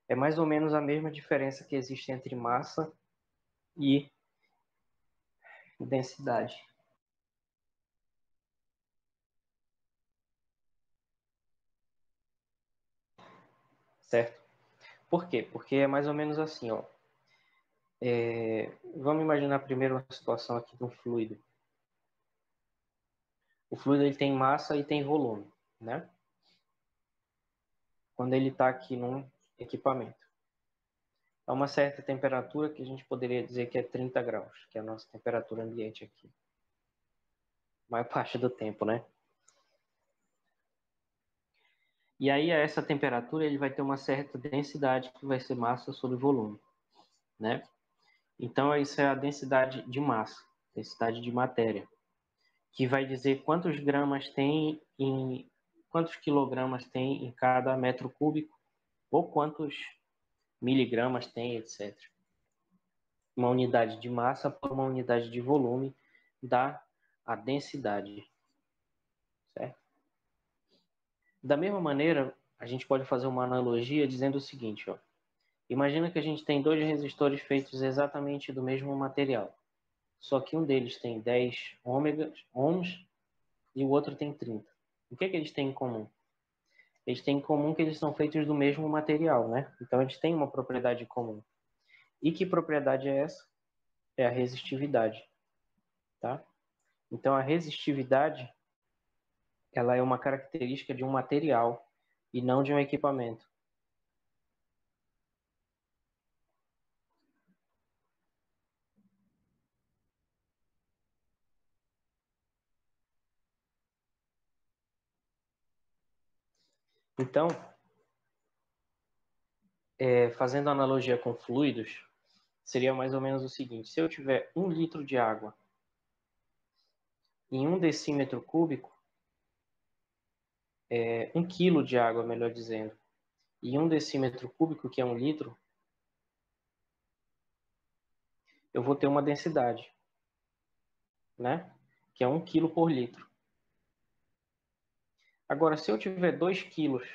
é mais ou menos a mesma diferença que existe entre massa e densidade, certo? Por quê? Porque é mais ou menos assim, ó. Vamos imaginar primeiro uma situação aqui de um fluido. O fluido ele tem massa e tem volume, né? Quando ele está aqui num equipamento. A uma certa temperatura que a gente poderia dizer que é 30 graus, que é a nossa temperatura ambiente aqui. A maior parte do tempo, né? E aí, a essa temperatura, ele vai ter uma certa densidade, que vai ser massa sobre volume, né? Então, isso é a densidade de massa, densidade de matéria, que vai dizer quantos gramas tem em quantos quilogramas tem em cada metro cúbico ou quantos miligramas tem, etc. Uma unidade de massa por uma unidade de volume dá a densidade, certo? Da mesma maneira, a gente pode fazer uma analogia dizendo o seguinte, ó. Imagina que a gente tem dois resistores feitos exatamente do mesmo material, só que um deles tem 10 ohms e o outro tem 30. O que é que eles têm em comum? Eles têm em comum que eles são feitos do mesmo material, né? Então eles têm uma propriedade comum. E que propriedade é essa? É a resistividade, tá? Então a resistividade, ela é uma característica de um material e não de um equipamento. Então, fazendo analogia com fluidos, seria mais ou menos o seguinte: se eu tiver 1 litro de água em 1 decímetro cúbico, 1 quilo de água, melhor dizendo, e 1 decímetro cúbico, que é 1 litro, eu vou ter uma densidade, né? Que é 1 quilo por litro. Agora, se eu tiver 2 quilos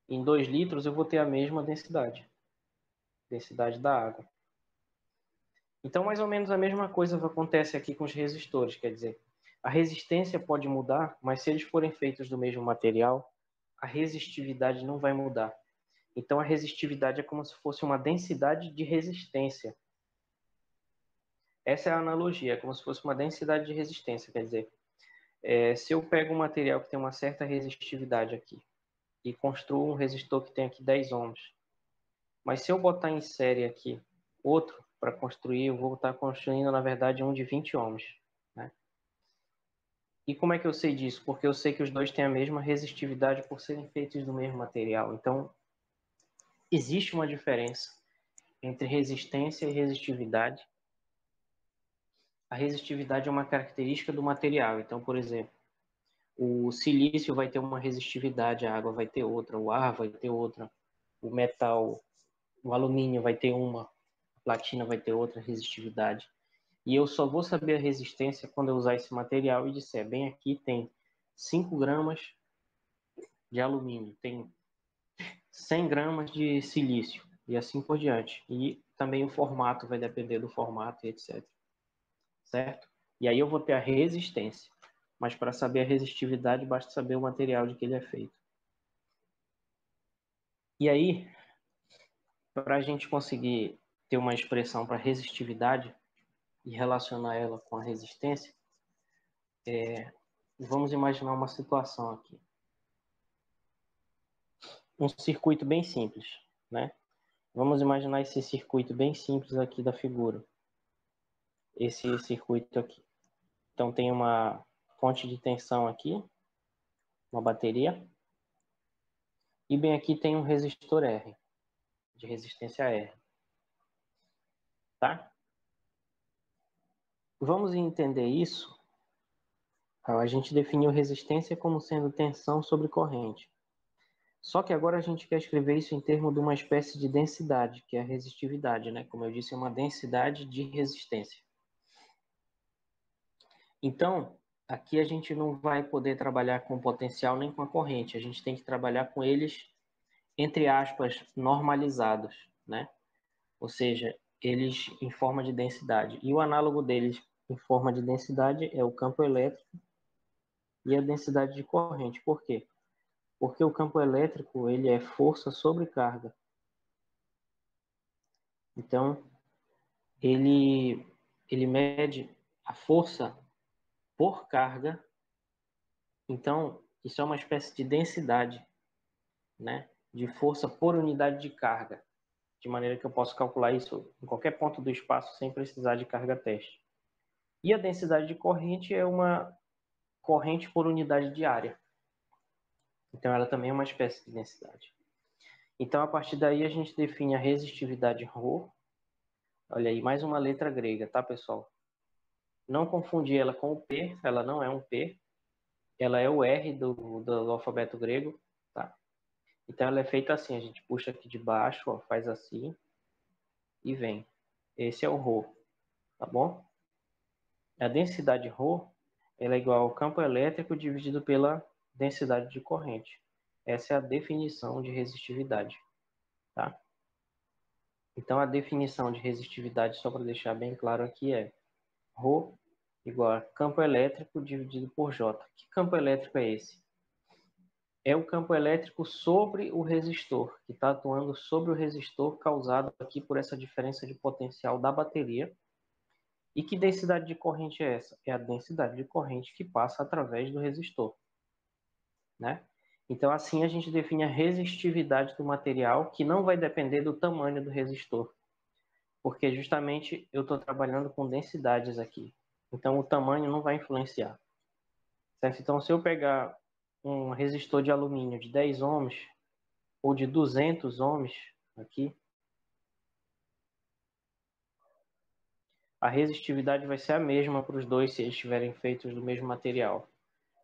em 2 litros, eu vou ter a mesma densidade, densidade da água. Então, mais ou menos a mesma coisa acontece aqui com os resistores, quer dizer, a resistência pode mudar, mas se eles forem feitos do mesmo material, a resistividade não vai mudar. Então, a resistividade é como se fosse uma densidade de resistência. Essa é a analogia, é como se fosse uma densidade de resistência, quer dizer, se eu pego um material que tem uma certa resistividade aqui e construo um resistor que tem aqui 10 ohms, mas se eu botar em série aqui outro para construir, eu vou estar construindo, na verdade, um de 20 ohms, né? E como é que eu sei disso? Porque eu sei que os dois têm a mesma resistividade por serem feitos do mesmo material. Então, existe uma diferença entre resistência e resistividade. A resistividade é uma característica do material. Então, por exemplo, O silício vai ter uma resistividade, a água vai ter outra, o ar vai ter outra, o metal, o alumínio vai ter uma, a platina vai ter outra resistividade. E eu só vou saber a resistência quando eu usar esse material e disser, bem, aqui tem 5 gramas de alumínio, tem 100 gramas de silício, e assim por diante. E também o formato vai depender do formato e etc. Certo? E aí eu vou ter a resistência. Mas para saber a resistividade, basta saber o material de que ele é feito. E aí, para a gente conseguir ter uma expressão para resistividade e relacionar ela com a resistência, vamos imaginar uma situação aqui. Um circuito bem simples, né? Vamos imaginar esse circuito bem simples aqui da figura. Esse circuito aqui. Então tem uma fonte de tensão aqui, uma bateria, e bem aqui tem um resistor R, de resistência R, tá? Vamos entender isso. A gente definiu resistência como sendo tensão sobre corrente. Só que agora a gente quer escrever isso em termos de uma espécie de densidade, que é a resistividade, né? Como eu disse, é uma densidade de resistência. Então, aqui a gente não vai poder trabalhar com potencial nem com a corrente. A gente tem que trabalhar com eles, entre aspas, normalizados, né? Ou seja, eles em forma de densidade. E o análogo deles em forma de densidade é o campo elétrico e a densidade de corrente. Por quê? Porque o campo elétrico ele é força sobre carga. Então, ele mede a força por carga. Então, isso é uma espécie de densidade, né? De força por unidade de carga. De maneira que eu posso calcular isso em qualquer ponto do espaço sem precisar de carga teste. E a densidade de corrente é uma corrente por unidade de área. Então, ela também é uma espécie de densidade. Então, a partir daí, a gente define a resistividade ρ. Olha aí, mais uma letra grega, tá, pessoal? Não confundir ela com o P, ela não é um P, ela é o R do alfabeto grego, tá? Então, ela é feita assim, a gente puxa aqui de baixo, ó, faz assim e vem. Esse é o ρ, tá bom? A densidade ρ, ela é igual ao campo elétrico dividido pela densidade de corrente. Essa é a definição de resistividade, tá? Então, a definição de resistividade, só para deixar bem claro aqui, é ρ igual a campo elétrico dividido por J. Que campo elétrico é esse? É o campo elétrico sobre o resistor, que está atuando sobre o resistor causado aqui por essa diferença de potencial da bateria. E que densidade de corrente é essa? É a densidade de corrente que passa através do resistor, né? Então, assim a gente define a resistividade do material, que não vai depender do tamanho do resistor, porque justamente eu estou trabalhando com densidades aqui. Então, o tamanho não vai influenciar. Certo? Então, se eu pegar um resistor de alumínio de 10 ohms ou de 200 ohms aqui, a resistividade vai ser a mesma para os dois se eles estiverem feitos do mesmo material.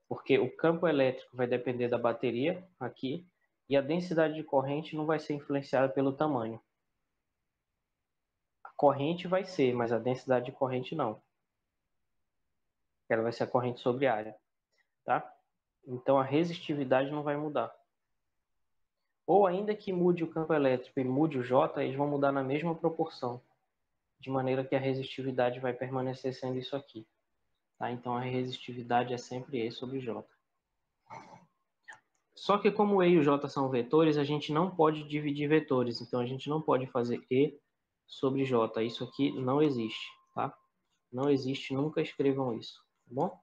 Porque o campo elétrico vai depender da bateria aqui e a densidade de corrente não vai ser influenciada pelo tamanho. A corrente vai ser, mas a densidade de corrente não. Ela vai ser a corrente sobre área, tá? Então a resistividade não vai mudar. Ou ainda que mude o campo elétrico e mude o J, eles vão mudar na mesma proporção, de maneira que a resistividade vai permanecer sendo isso aqui. Tá? Então a resistividade é sempre E sobre J. Só que como E e o J são vetores, a gente não pode dividir vetores. Então a gente não pode fazer E sobre J. Isso aqui não existe, tá? Não existe, nunca escrevam isso, tá bom?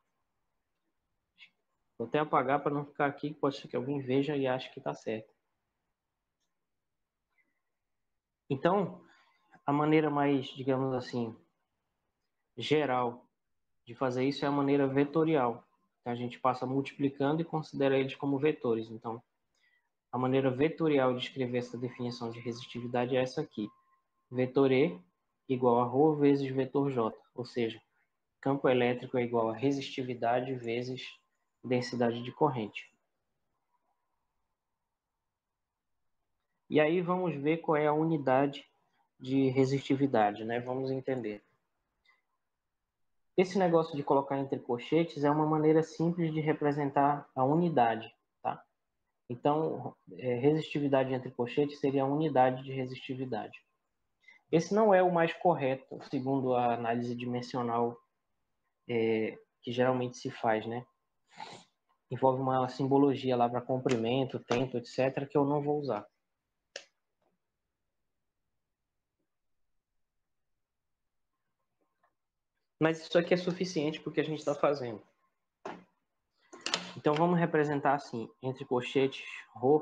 Vou até apagar para não ficar aqui, pode ser que alguém veja e ache que está certo. Então, a maneira mais, digamos assim, geral de fazer isso é a maneira vetorial. Então, a gente passa multiplicando e considera eles como vetores. Então, a maneira vetorial de escrever essa definição de resistividade é essa aqui. Vetor E igual a ρ vezes vetor J. Ou seja, campo elétrico é igual a resistividade vezes densidade de corrente. E aí vamos ver qual é a unidade de resistividade, né? Vamos entender. Esse negócio de colocar entre colchetes é uma maneira simples de representar a unidade, tá? Então, resistividade entre colchetes seria a unidade de resistividade. Esse não é o mais correto, segundo a análise dimensional que geralmente se faz, né? Envolve uma simbologia lá para comprimento, tempo, etc., que eu não vou usar. Mas isso aqui é suficiente para o que a gente está fazendo. Então vamos representar assim, entre colchetes ρ,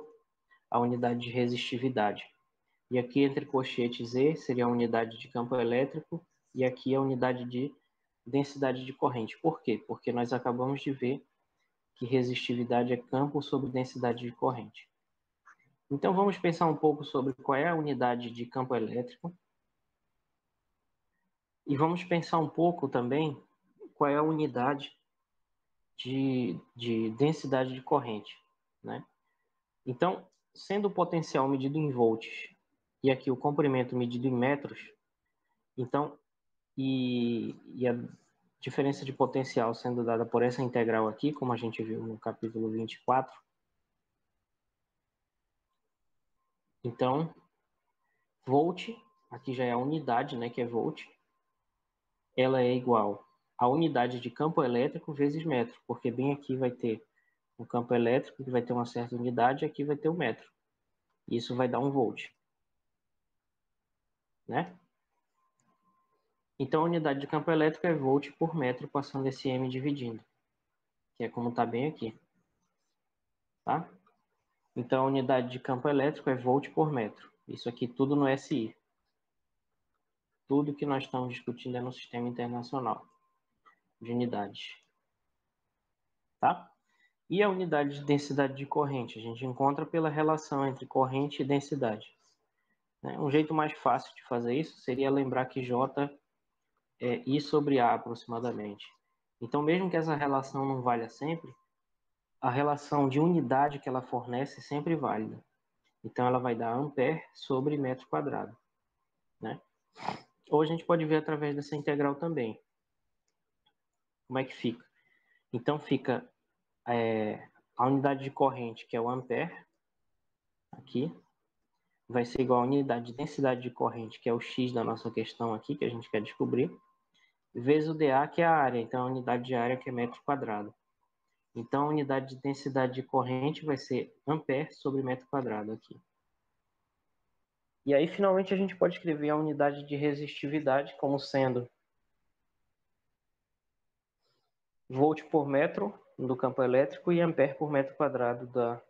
a unidade de resistividade. E aqui entre colchetes E seria a unidade de campo elétrico e aqui a unidade de densidade de corrente. Por quê? Porque nós acabamos de ver que resistividade é campo sobre densidade de corrente. Então vamos pensar um pouco sobre qual é a unidade de campo elétrico e vamos pensar um pouco também qual é a unidade de densidade de corrente, né? Então, sendo o potencial medido em volts e aqui o comprimento medido em metros, então, e a diferença de potencial sendo dada por essa integral aqui, como a gente viu no capítulo 24, então, volt, aqui já é a unidade, né, que é volt, ela é igual à unidade de campo elétrico vezes metro, porque bem aqui vai ter um campo elétrico que vai ter uma certa unidade e aqui vai ter o metro. Isso vai dar um volt, né? Então, a unidade de campo elétrico é volt por metro, passando esse M dividindo, que é como está bem aqui, tá? Então, a unidade de campo elétrico é volt por metro. Isso aqui tudo no SI. Tudo que nós estamos discutindo é no sistema internacional de unidades, tá? E a unidade de densidade de corrente? A gente encontra pela relação entre corrente e densidade. Um jeito mais fácil de fazer isso seria lembrar que J é I sobre A aproximadamente. Então, mesmo que essa relação não valha sempre, a relação de unidade que ela fornece é sempre válida. Então, ela vai dar ampere sobre metro quadrado, né? Ou a gente pode ver através dessa integral também. Como é que fica? Então, fica a unidade de corrente, que é o ampere, aqui, vai ser igual à unidade de densidade de corrente, que é o X da nossa questão aqui, que a gente quer descobrir, vezes o dA, que é a área. Então, a unidade de área, que é metro quadrado. Então, a unidade de densidade de corrente vai ser ampere sobre metro quadrado aqui. E aí, finalmente, a gente pode escrever a unidade de resistividade como sendo volt por metro do campo elétrico e ampere por metro quadrado da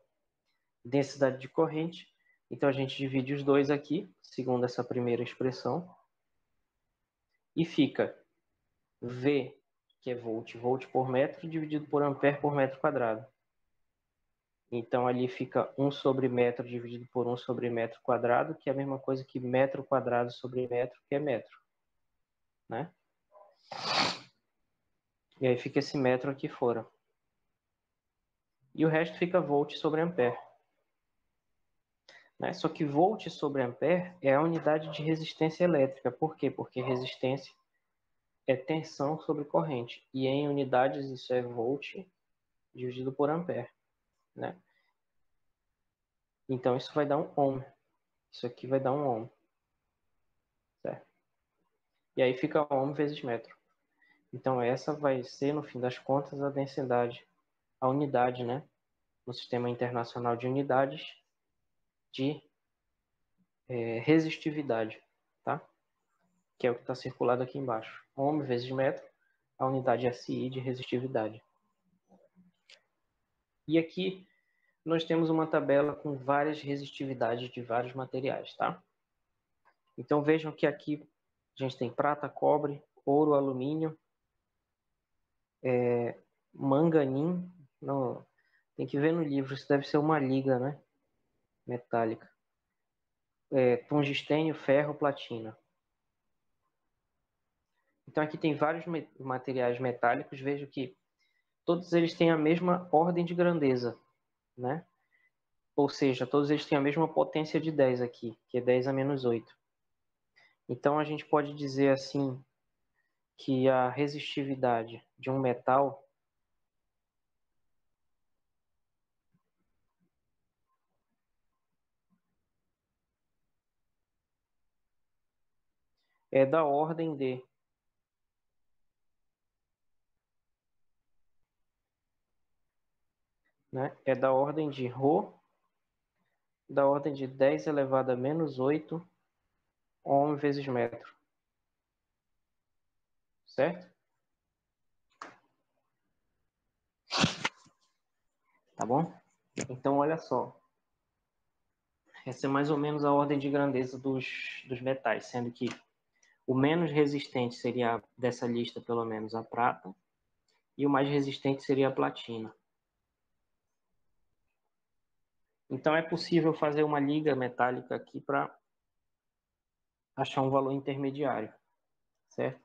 densidade de corrente. Então, a gente divide os dois aqui, segundo essa primeira expressão, e fica V, que é volt por metro, dividido por ampere por metro quadrado. Então, ali fica 1 sobre metro dividido por 1 sobre metro quadrado, que é a mesma coisa que metro quadrado sobre metro, que é metro, né? E aí fica esse metro aqui fora. E o resto fica volt sobre ampere. Né? Só que volt sobre ampere é a unidade de resistência elétrica. Por quê? Porque resistência é tensão sobre corrente. E em unidades isso é volt dividido por ampere, né? Então isso vai dar um ohm. Isso aqui vai dar um ohm, certo? E aí fica ohm vezes metro. Então essa vai ser, no fim das contas, a densidade, a unidade, né? No Sistema Internacional de Unidades de resistividade, tá? Que é o que está circulado aqui embaixo. Ohm vezes metro, a unidade SI de resistividade. E aqui nós temos uma tabela com várias resistividades de vários materiais, tá? Então vejam que aqui a gente tem prata, cobre, ouro, alumínio, manganim, não, tem que ver no livro, isso deve ser uma liga, né? Metálica. Tungstênio, ferro, platina. Então aqui tem vários materiais metálicos, vejo que todos eles têm a mesma ordem de grandeza, né? Ou seja, todos eles têm a mesma potência de 10 aqui, que é 10 a menos 8. Então, a gente pode dizer assim que a resistividade de um metal é da ordem de, né? É da ordem de Rho, da ordem de 10 elevado a menos 8 ohm vezes metro, certo? Tá bom? Então, olha só. Essa é mais ou menos a ordem de grandeza dos metais, sendo que o menos resistente seria dessa lista, pelo menos, a prata, e o mais resistente seria a platina. Então, é possível fazer uma liga metálica aqui para achar um valor intermediário, certo?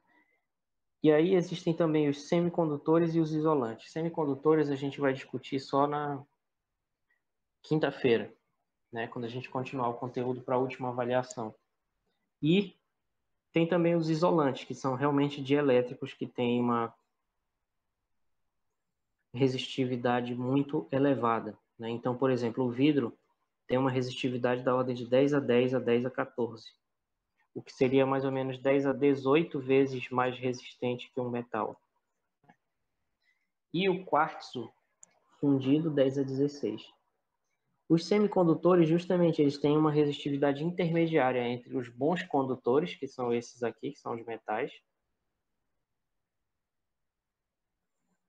E aí existem também os semicondutores e os isolantes. Semicondutores a gente vai discutir só na quinta-feira, né, quando a gente continuar o conteúdo para a última avaliação. E tem também os isolantes, que são realmente dielétricos, que têm uma resistividade muito elevada, né? Então, por exemplo, o vidro tem uma resistividade da ordem de 10 a 10 a 10 a 14, o que seria mais ou menos 10 a 18 vezes mais resistente que um metal. E o quartzo fundido 10 a 16. Os semicondutores, justamente, eles têm uma resistividade intermediária entre os bons condutores, que são esses aqui, que são os metais,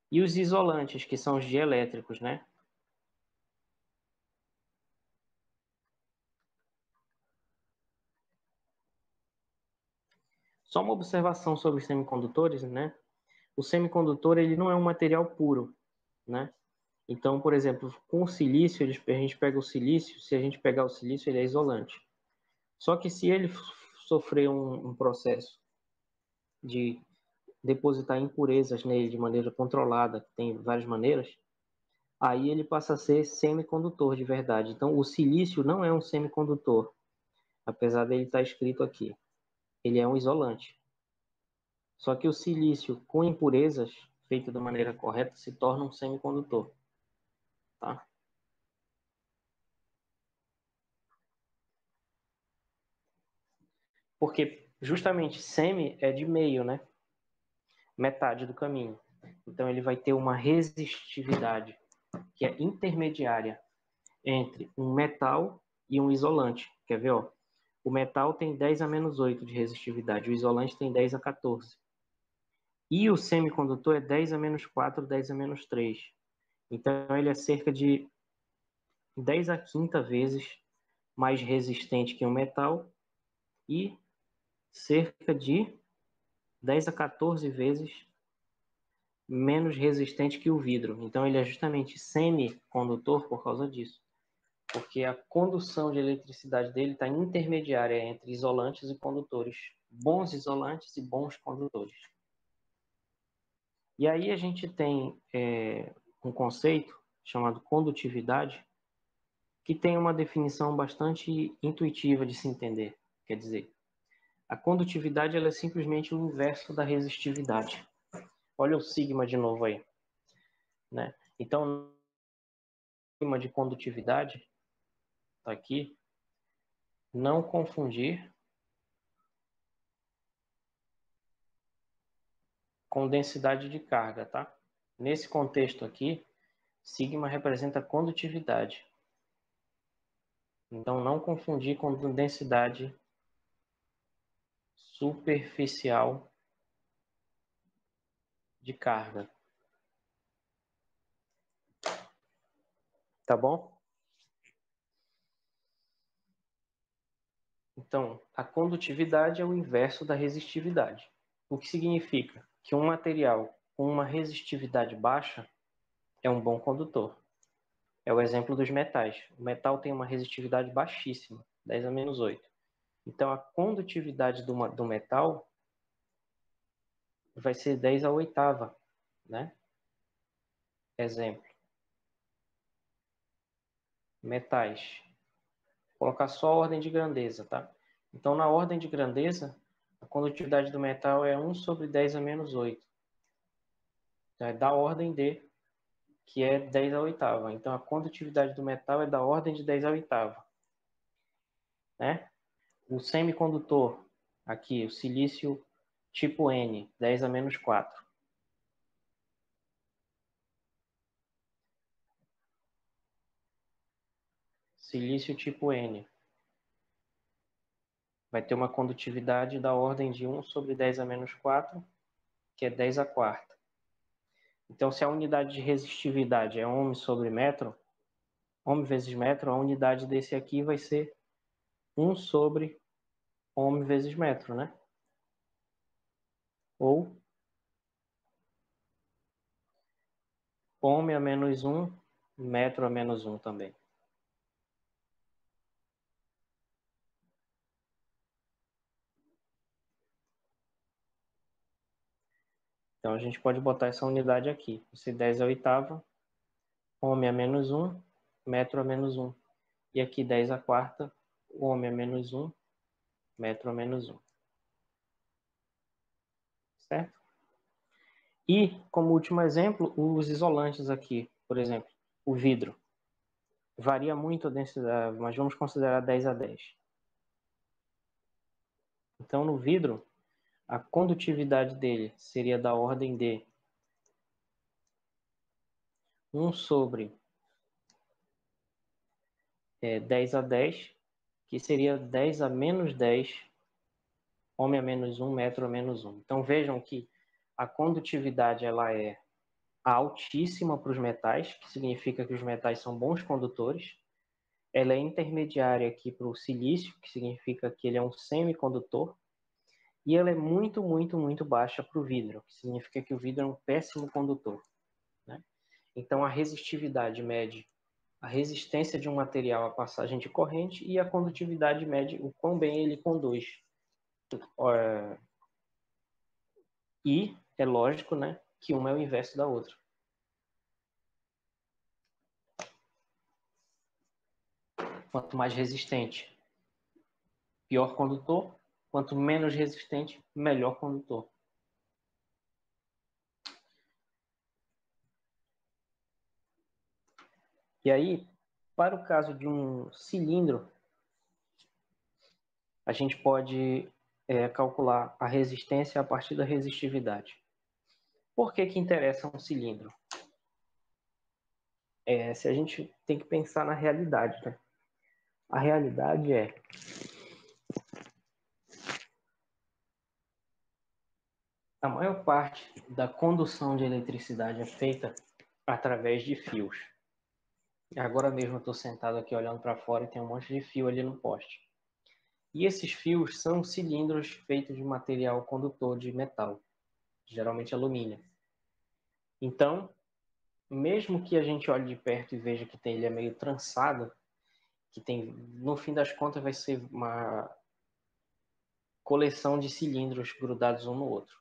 e os isolantes, que são os dielétricos, né? Só uma observação sobre os semicondutores, né? O semicondutor, ele não é um material puro, né? Então, por exemplo, com o silício, a gente pega o silício, se a gente pegar o silício, ele é isolante. Só que se ele sofrer um processo de depositar impurezas nele de maneira controlada, que tem várias maneiras, aí ele passa a ser semicondutor de verdade. Então, o silício não é um semicondutor, apesar dele estar escrito aqui. Ele é um isolante. Só que o silício com impurezas, feito da maneira correta, se torna um semicondutor, tá? Porque justamente semi é de meio, né? Metade do caminho. Então ele vai ter uma resistividade que é intermediária entre um metal e um isolante. Quer ver, ó? O metal tem 10 a menos 8 de resistividade, o isolante tem 10 a 14. E o semicondutor é 10 a menos 4, 10 a menos 3. Então ele é cerca de 10 a quinta vezes mais resistente que o metal e cerca de 10 a 14 vezes menos resistente que o vidro. Então ele é justamente semicondutor por causa disso, porque a condução de eletricidade dele está intermediária entre isolantes e condutores, bons isolantes e bons condutores. E aí a gente tem um conceito chamado condutividade, que tem uma definição bastante intuitiva de se entender. Quer dizer, a condutividade ela é simplesmente o inverso da resistividade. Olha o sigma de novo aí, né? Então, sigma de condutividade tá aqui, não confundir com densidade de carga, tá? Nesse contexto aqui, sigma representa condutividade. Então, não confundir com densidade superficial de carga, tá bom? Então, a condutividade é o inverso da resistividade. O que significa que um material com uma resistividade baixa é um bom condutor. É o exemplo dos metais. O metal tem uma resistividade baixíssima, 10 a menos 8. Então, a condutividade do metal vai ser 10 a oitava, né? Exemplo, metais. Vou colocar só a ordem de grandeza, tá? Então, na ordem de grandeza, a condutividade do metal é 1 sobre 10 a menos 8. Então, é da ordem D, que é 10 a oitava. Então, a condutividade do metal é da ordem de 10 a oitava. Né? O semicondutor, aqui, o silício tipo N, 10 a menos 4. Silício tipo N vai ter uma condutividade da ordem de 1 sobre 10 a menos 4, que é 10 a quarta. Então, se a unidade de resistividade é ohm sobre metro, ohm vezes metro, a unidade desse aqui vai ser 1 sobre ohm vezes metro, né? Ou ohm a menos 1, metro a menos 1 também. Então, a gente pode botar essa unidade aqui. Se 10 a oitava, ohm a menos 1, metro a menos 1. E aqui 10 a quarta, ohm a menos 1, metro a menos 1. Certo? E, como último exemplo, os isolantes aqui. Por exemplo, o vidro. Varia muito a densidade, mas vamos considerar 10 a 10. Então, no vidro, a condutividade dele seria da ordem de 1 sobre 10 a 10, que seria 10 a menos 10, ohm a menos 1, metro a menos 1. Então, vejam que a condutividade ela é altíssima para os metais, que significa que os metais são bons condutores. Ela é intermediária aqui para o silício, que significa que ele é um semicondutor. E ela é muito, muito, muito baixa para o vidro, que significa que o vidro é um péssimo condutor. Né? Então, a resistividade mede a resistência de um material à passagem de corrente e a condutividade mede o quão bem ele conduz. E é lógico, né, que uma é o inverso da outra. Quanto mais resistente, pior condutor. Quanto menos resistente, melhor condutor. E aí, para o caso de um cilindro, a gente pode calcular a resistência a partir da resistividade. Por que que interessa um cilindro? Se a gente tem que pensar na realidade, né? A realidade é a maior parte da condução de eletricidade é feita através de fios. Agora mesmo eu estou sentado aqui olhando para fora e tem um monte de fio ali no poste. E esses fios são cilindros feitos de material condutor de metal, geralmente alumínio. Então, mesmo que a gente olhe de perto e veja que ele é meio trançado, que tem, no fim das contas, vai ser uma coleção de cilindros grudados um no outro.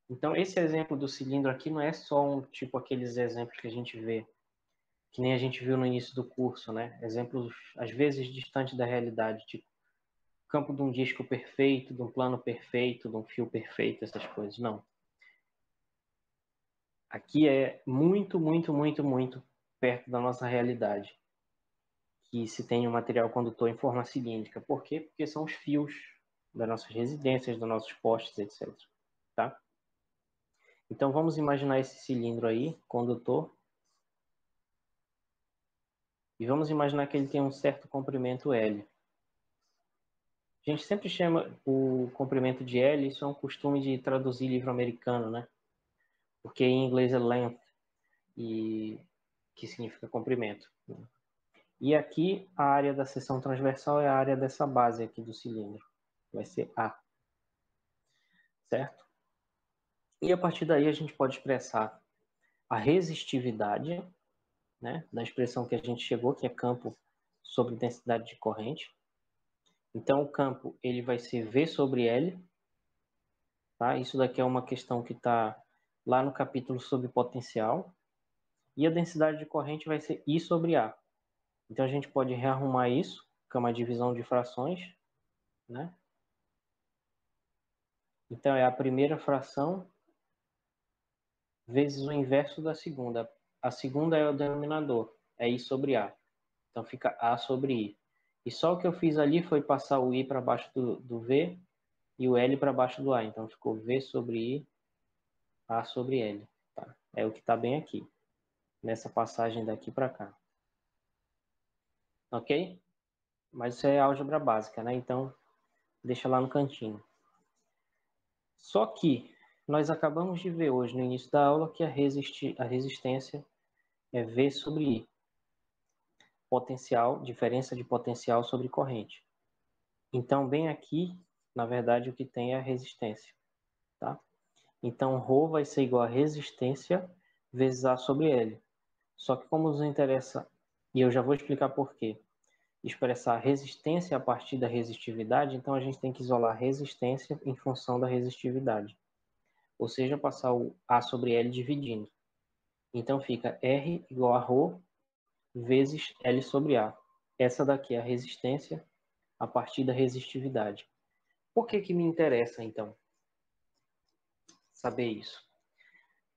Então, esse exemplo do cilindro aqui não é só um tipo aqueles exemplos que a gente vê, que nem a gente viu no início do curso, né? Exemplos, às vezes, distantes da realidade, tipo campo de um disco perfeito, de um plano perfeito, de um fio perfeito, essas coisas. Não. Aqui é muito, muito, muito, muito perto da nossa realidade, que se tem um material condutor em forma cilíndrica. Por quê? Porque são os fios das nossas residências, dos nossos postes, etc. Tá? Então vamos imaginar esse cilindro aí, condutor, e vamos imaginar que ele tem um certo comprimento L. A gente sempre chama o comprimento de L, isso é um costume de traduzir livro americano, né? Porque em inglês é length, e que significa comprimento. E aqui a área da seção transversal é a área dessa base aqui do cilindro. Vai ser A, certo? E a partir daí a gente pode expressar a resistividade, né, da expressão que a gente chegou, que é campo sobre densidade de corrente. Então o campo ele vai ser V sobre L. Tá? Isso daqui é uma questão que está lá no capítulo sobre potencial. e a densidade de corrente vai ser I sobre A. Então a gente pode rearrumar isso, que é uma divisão de frações, né? Então é a primeira fração vezes o inverso da segunda. A segunda é o denominador, é I sobre A. Então fica A sobre I. E só o que eu fiz ali foi passar o I para baixo do V e o L para baixo do A. Então ficou V sobre I, A sobre L. Tá? É o que está bem aqui, nessa passagem daqui para cá. Ok? Mas isso é álgebra básica, né? Então deixa lá no cantinho. Só que nós acabamos de ver hoje, no início da aula, que a resistência é V sobre I. Potencial, diferença de potencial sobre corrente. Então, bem aqui, na verdade, o que tem é a resistência. Tá? Então, ρ vai ser igual a resistência vezes A sobre L. Só que como nos interessa, e eu já vou explicar por quê, expressar a resistência a partir da resistividade, então a gente tem que isolar a resistência em função da resistividade. Ou seja, passar o A sobre L dividindo. Então fica R igual a ρ vezes L sobre A. Essa daqui é a resistência a partir da resistividade. Por que que me interessa, então, saber isso?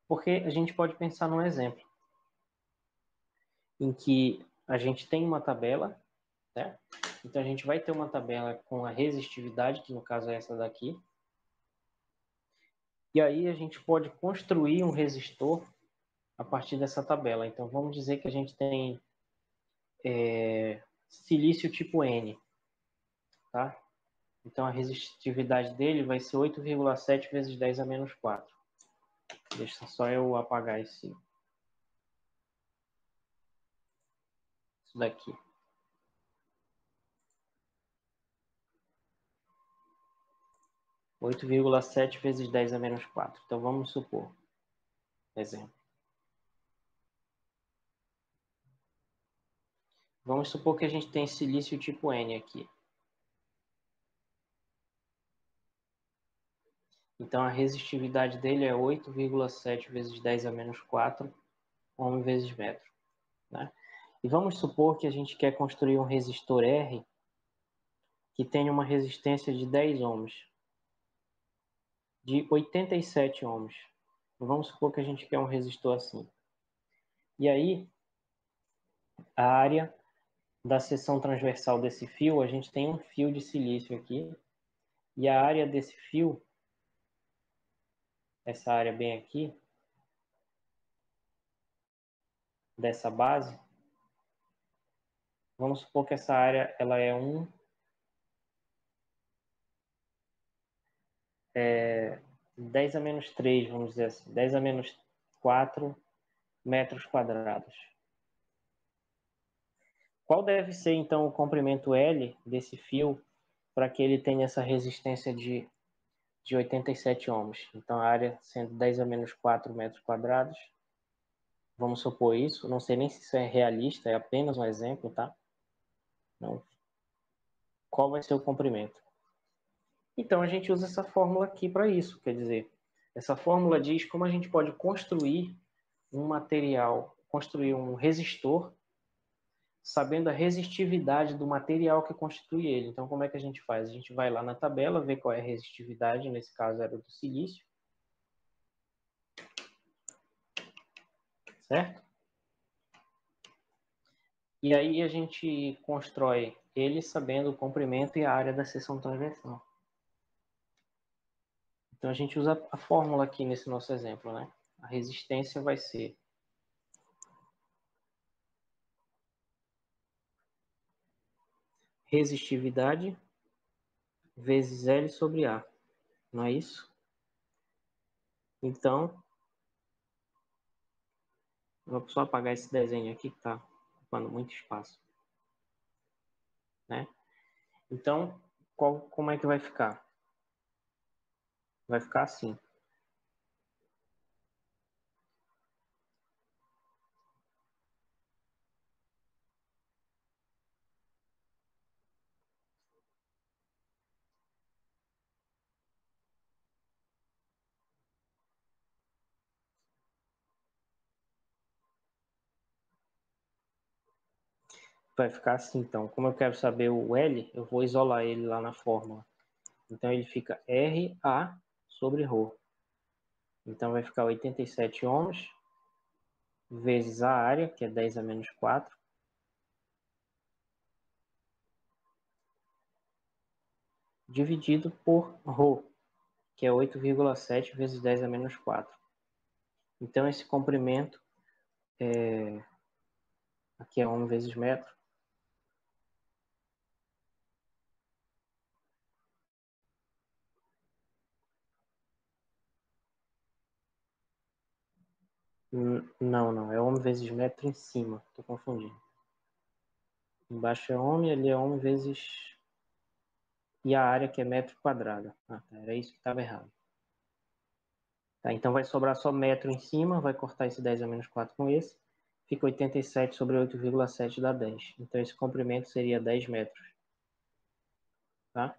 Porque a gente pode pensar num exemplo em que a gente tem uma tabela, né? Então a gente vai ter uma tabela com a resistividade, que no caso é essa daqui. E aí a gente pode construir um resistor a partir dessa tabela. Então vamos dizer que a gente tem silício tipo N, tá? Então a resistividade dele vai ser 8,7 vezes 10 a menos 4. Deixa só eu apagar isso daqui. 8,7 vezes 10 a menos 4. Então vamos supor, exemplo. Vamos supor que a gente tem silício tipo N aqui. Então a resistividade dele é 8,7 vezes 10 a menos 4 ohm vezes metro. Né? E vamos supor que a gente quer construir um resistor R que tenha uma resistência de 10 ohms, de 87 ohms. Vamos supor que a gente quer um resistor assim. E aí, a área da seção transversal desse fio, a gente tem um fio de silício aqui, e a área desse fio, essa área bem aqui, dessa base, vamos supor que essa área ela é 10 a menos 3, vamos dizer assim, 10 a menos 4 metros quadrados. Qual deve ser, então, o comprimento L desse fio para que ele tenha essa resistência de 87 ohms? Então, a área sendo 10 a menos 4 metros quadrados, vamos supor isso, não sei nem se isso é realista, é apenas um exemplo, tá? Não. Qual vai ser o comprimento? Então, a gente usa essa fórmula aqui para isso, quer dizer, essa fórmula diz como a gente pode construir um material, construir um resistor, sabendo a resistividade do material que constitui ele. Então, como é que a gente faz? A gente vai lá na tabela, ver qual é a resistividade, nesse caso era do silício, certo? E aí a gente constrói ele sabendo o comprimento e a área da seção transversal. Então a gente usa a fórmula aqui nesse nosso exemplo, né? A resistência vai ser resistividade vezes L sobre A, não é isso? Então, vou só apagar esse desenho aqui que está ocupando muito espaço, né? Então, como é que vai ficar? Vai ficar assim. vai ficar assim, então. Como eu quero saber o L, eu vou isolar ele lá na fórmula. Então, ele fica RA sobre ρ. Então, vai ficar 87 ohms vezes a área, que é 10 a menos 4, dividido por ρ, que é 8,7 vezes 10 a menos 4. Então, esse comprimento, aqui é ohm vezes metro, não, é ohm vezes metro em cima, estou confundindo. Embaixo é ohm, ali é ohm vezes... E a área que é metro quadrado. Ah, tá, era isso que estava errado. Tá, então vai sobrar só metro em cima, vai cortar esse 10 a menos 4 com esse. Fica 87 sobre 8,7 dá 10. Então esse comprimento seria 10 metros. Tá?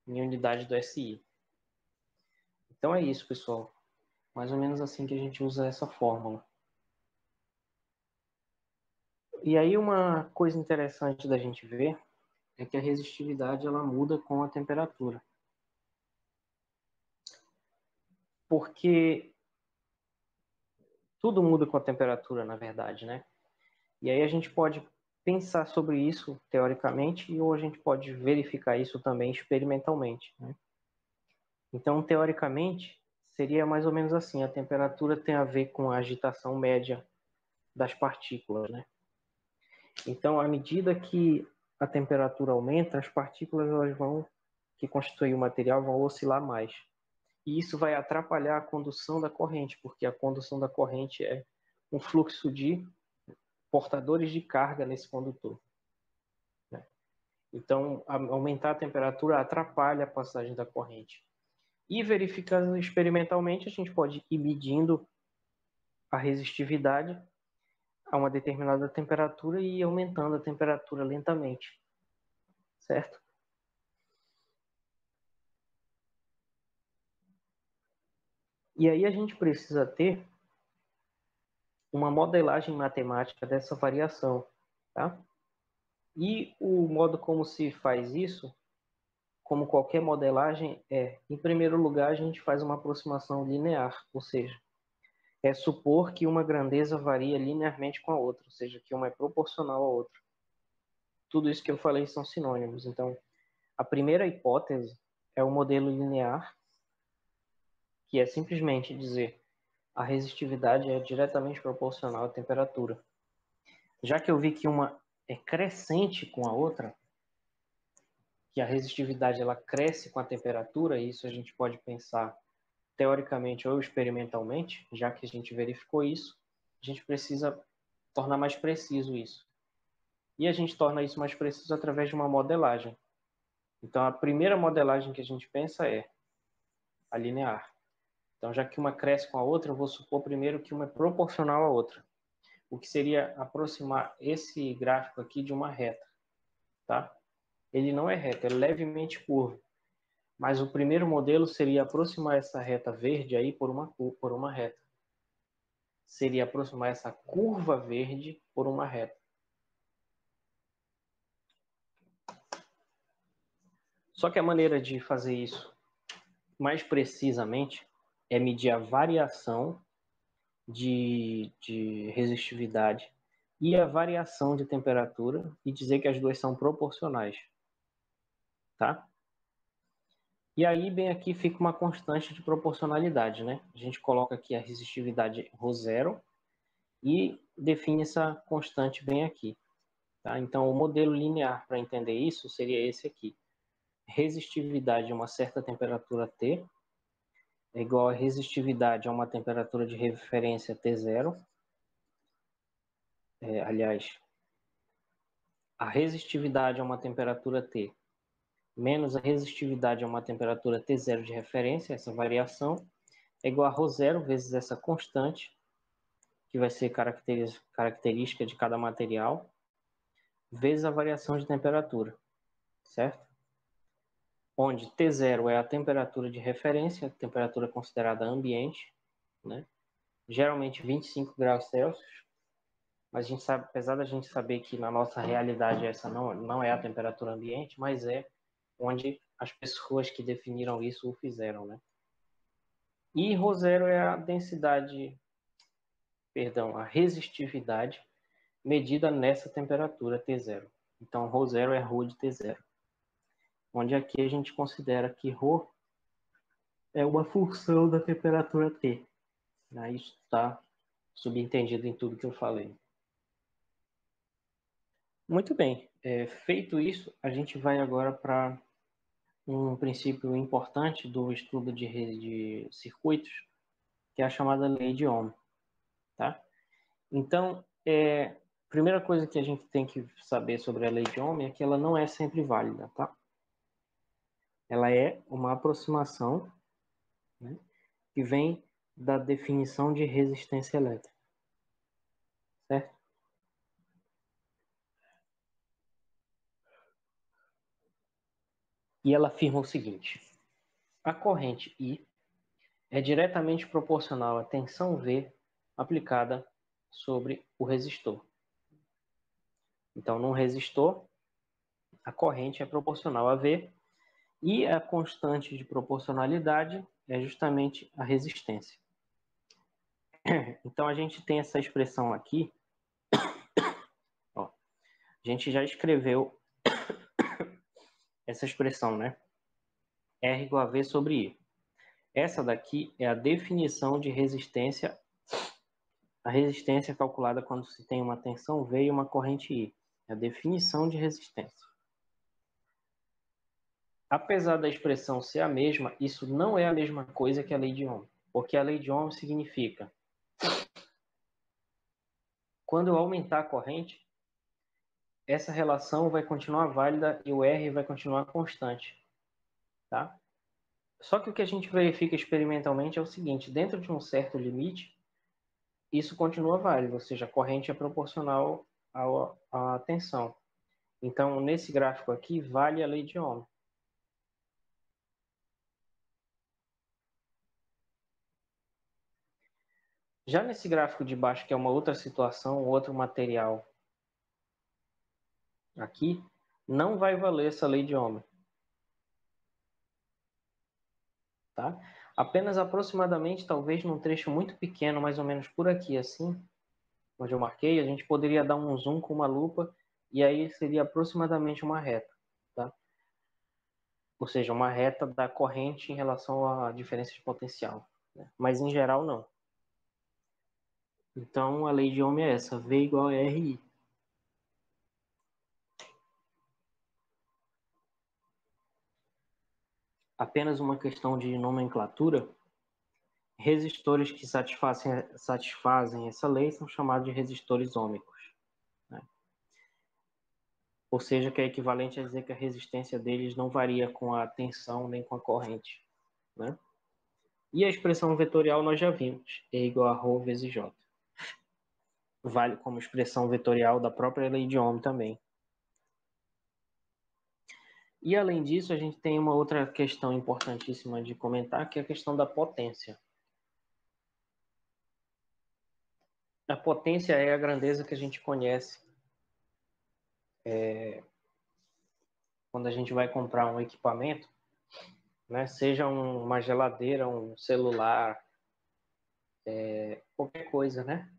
Em unidade do SI. Então é isso, pessoal. Mais ou menos assim que a gente usa essa fórmula. E aí uma coisa interessante da gente ver é que a resistividade ela muda com a temperatura. Porque tudo muda com a temperatura, na verdade, né? E aí a gente pode pensar sobre isso teoricamente ou a gente pode verificar isso também experimentalmente, né? Então, teoricamente, seria mais ou menos assim, a temperatura tem a ver com a agitação média das partículas, né? Então, à medida que a temperatura aumenta, as partículas elas vão, que constituem o material vão oscilar mais. E isso vai atrapalhar a condução da corrente, porque a condução da corrente é um fluxo de portadores de carga nesse condutor, né? Então, aumentar a temperatura atrapalha a passagem da corrente. E verificando experimentalmente, a gente pode ir medindo a resistividade a uma determinada temperatura e ir aumentando a temperatura lentamente, certo? E aí a gente precisa ter uma modelagem matemática dessa variação, tá? E o modo como se faz isso, como qualquer modelagem, em primeiro lugar, a gente faz uma aproximação linear, ou seja, é supor que uma grandeza varia linearmente com a outra, ou seja, que uma é proporcional à outra. Tudo isso que eu falei são sinônimos. Então, a primeira hipótese é o modelo linear, que é simplesmente dizer a resistividade é diretamente proporcional à temperatura. Já que eu vi que uma é crescente com a outra, que a resistividade ela cresce com a temperatura, e isso a gente pode pensar teoricamente ou experimentalmente, já que a gente verificou isso, a gente precisa tornar mais preciso isso. E a gente torna isso mais preciso através de uma modelagem. Então, a primeira modelagem que a gente pensa é a linear. Então, já que uma cresce com a outra, eu vou supor primeiro que uma é proporcional à outra, o que seria aproximar esse gráfico aqui de uma reta, tá? Ele não é reto, é levemente curvo, mas o primeiro modelo seria aproximar essa reta verde aí por uma reta. Seria aproximar essa curva verde por uma reta. Só que a maneira de fazer isso mais precisamente é medir a variação de resistividade e a variação de temperatura e dizer que as duas são proporcionais, tá? E aí, bem aqui fica uma constante de proporcionalidade, né? A gente coloca aqui a resistividade ρ0 e define essa constante bem aqui, tá? Então, o modelo linear para entender isso seria esse aqui. Resistividade a uma certa temperatura T é igual a resistividade a uma temperatura de referência T0. Aliás, a resistividade a uma temperatura T menos a resistividade a uma temperatura T0 de referência, essa variação, é igual a ρ0 vezes essa constante, que vai ser característica de cada material, vezes a variação de temperatura, certo? Onde T0 é a temperatura de referência, a temperatura considerada ambiente, né? Geralmente 25 graus Celsius, Mas a gente sabe, apesar da gente saber que na nossa realidade essa não é a temperatura ambiente, mas é onde as pessoas que definiram isso o fizeram, né? E ρ0 é a densidade, perdão, a resistividade medida nessa temperatura T0. Então, ρ0 é ρ de T0. Onde aqui a gente considera que ρ é uma função da temperatura T. Isso está subentendido em tudo que eu falei. Muito bem. Feito isso, a gente vai agora para um princípio importante do estudo de rede de circuitos, que é a chamada lei de Ohm. Tá? Então, a primeira coisa que a gente tem que saber sobre a lei de Ohm é que ela não é sempre válida. Tá? Ela é uma aproximação, né, que vem da definição de resistência elétrica. Certo? E ela afirma o seguinte: a corrente I é diretamente proporcional à tensão V aplicada sobre o resistor. Então, num resistor, a corrente é proporcional a V e a constante de proporcionalidade é justamente a resistência. Então, a gente tem essa expressão aqui. Ó, a gente já escreveu essa expressão, né? R igual a V sobre I. Essa daqui é a definição de resistência. A resistência é calculada quando se tem uma tensão V e uma corrente I. É a definição de resistência. Apesar da expressão ser a mesma, isso não é a mesma coisa que a lei de Ohm. Porque a lei de Ohm significa: quando eu aumentar a corrente, essa relação vai continuar válida e o R vai continuar constante. Tá? Só que o que a gente verifica experimentalmente é o seguinte: dentro de um certo limite, isso continua válido, ou seja, a corrente é proporcional à tensão. Então, nesse gráfico aqui, vale a lei de Ohm. Já nesse gráfico de baixo, que é uma outra situação, outro material aqui, não vai valer essa lei de Ohm. Tá? Apenas aproximadamente, talvez num trecho muito pequeno, mais ou menos por aqui assim, onde eu marquei, a gente poderia dar um zoom com uma lupa e aí seria aproximadamente uma reta. Tá? Ou seja, uma reta da corrente em relação à diferença de potencial. Né? Mas em geral, não. Então, a lei de Ohm é essa, V igual a RI. Apenas uma questão de nomenclatura. Resistores que satisfazem essa lei são chamados de resistores ômicos. Né? Ou seja, que é equivalente a dizer que a resistência deles não varia com a tensão nem com a corrente. Né? E a expressão vetorial nós já vimos, E igual a ρ vezes J. Vale como expressão vetorial da própria lei de Ohm também. E além disso, a gente tem uma outra questão importantíssima de comentar, que é a questão da potência. A potência é a grandeza que a gente conhece quando a gente vai comprar um equipamento, né? Seja uma geladeira, um celular, qualquer coisa, né?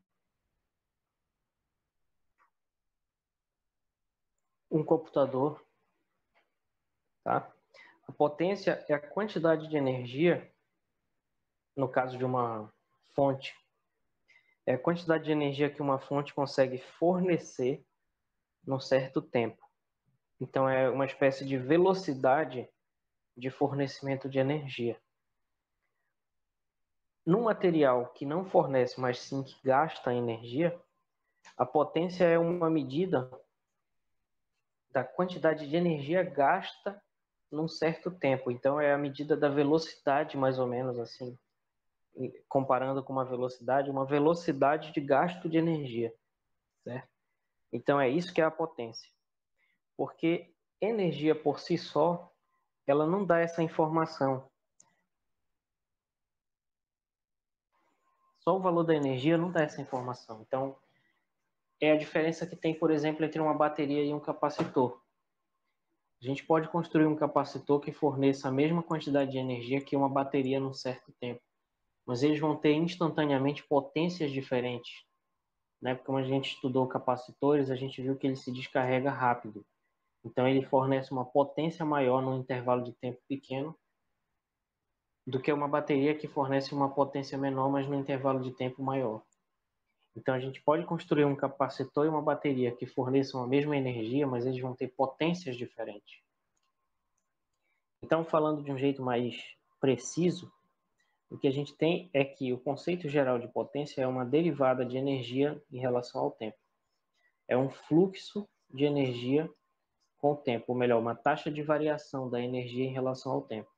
Um computador, tá? A potência é a quantidade de energia, no caso de uma fonte, é a quantidade de energia que uma fonte consegue fornecer num certo tempo. Então, é uma espécie de velocidade de fornecimento de energia. Num material que não fornece, mas sim que gasta energia, a potência é uma medida da quantidade de energia gasta num certo tempo. Então, é a medida da velocidade, mais ou menos assim, comparando com uma velocidade de gasto de energia, certo? Então, é isso que é a potência. Porque energia por si só, ela não dá essa informação. Só o valor da energia não dá essa informação. Então, é a diferença que tem, por exemplo, entre uma bateria e um capacitor. A gente pode construir um capacitor que forneça a mesma quantidade de energia que uma bateria num certo tempo, mas eles vão ter instantaneamente potências diferentes. Né? Porque quando a gente estudou capacitores, a gente viu que ele se descarrega rápido. Então ele fornece uma potência maior num intervalo de tempo pequeno do que uma bateria que fornece uma potência menor, mas num intervalo de tempo maior. Então a gente pode construir um capacitor e uma bateria que forneçam a mesma energia, mas eles vão ter potências diferentes. Então, falando de um jeito mais preciso, o que a gente tem é que o conceito geral de potência é uma derivada de energia em relação ao tempo. É um fluxo de energia com o tempo, ou melhor, uma taxa de variação da energia em relação ao tempo.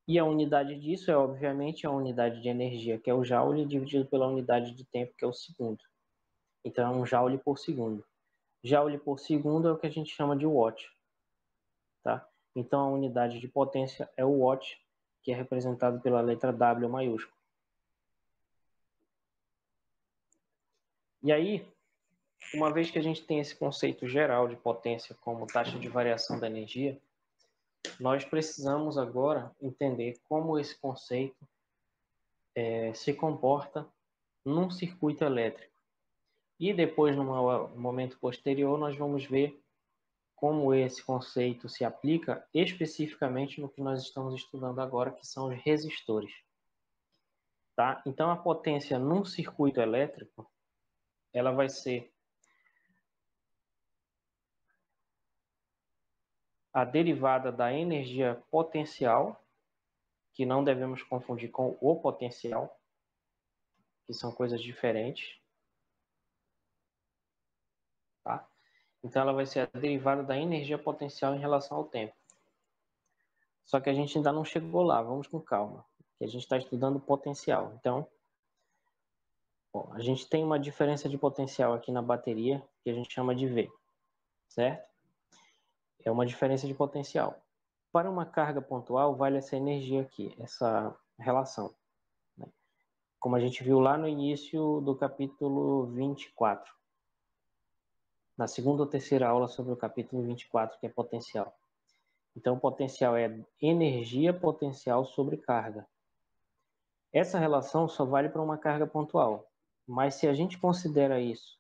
E a unidade disso é, obviamente, a unidade de energia, que é o joule, dividido pela unidade de tempo, que é o segundo. Então, é um joule por segundo. Joule por segundo é o que a gente chama de watt. Tá? Então, a unidade de potência é o watt, que é representado pela letra W maiúscula. E aí, uma vez que a gente tem esse conceito geral de potência como taxa de variação da energia, nós precisamos agora entender como esse conceito se comporta num circuito elétrico. E depois, num momento posterior, nós vamos ver como esse conceito se aplica especificamente no que nós estamos estudando agora, que são os resistores. Tá? Então, a potência num circuito elétrico, ela vai ser a derivada da energia potencial, que não devemos confundir com o potencial, que são coisas diferentes. Tá? Então, ela vai ser a derivada da energia potencial em relação ao tempo. Só que a gente ainda não chegou lá, vamos com calma, que a gente está estudando potencial. Então, bom, a gente tem uma diferença de potencial aqui na bateria, que a gente chama de V, certo? É uma diferença de potencial. Para uma carga pontual, vale essa energia aqui, essa relação. Né? Como a gente viu lá no início do capítulo 24. Na segunda ou terceira aula sobre o capítulo 24, que é potencial. Então, potencial é energia potencial sobre carga. Essa relação só vale para uma carga pontual. Mas se a gente considera isso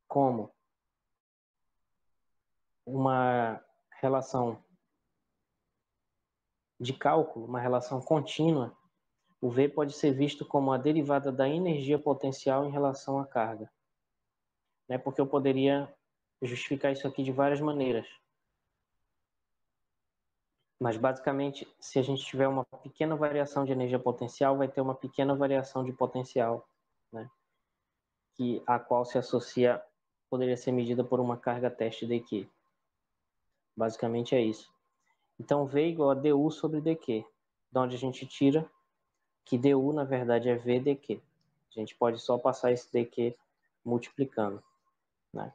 como uma relação de cálculo, uma relação contínua, o V pode ser visto como a derivada da energia potencial em relação à carga. Né? Porque eu poderia justificar isso aqui de várias maneiras. Mas, basicamente, se a gente tiver uma pequena variação de energia potencial, vai ter uma pequena variação de potencial, né? A qual se associa, poderia ser medida por uma carga teste dQ. Basicamente é isso. Então, V igual a dU sobre dQ, de onde a gente tira que dU, na verdade, é V dQ. A gente pode só passar esse dQ multiplicando. Né?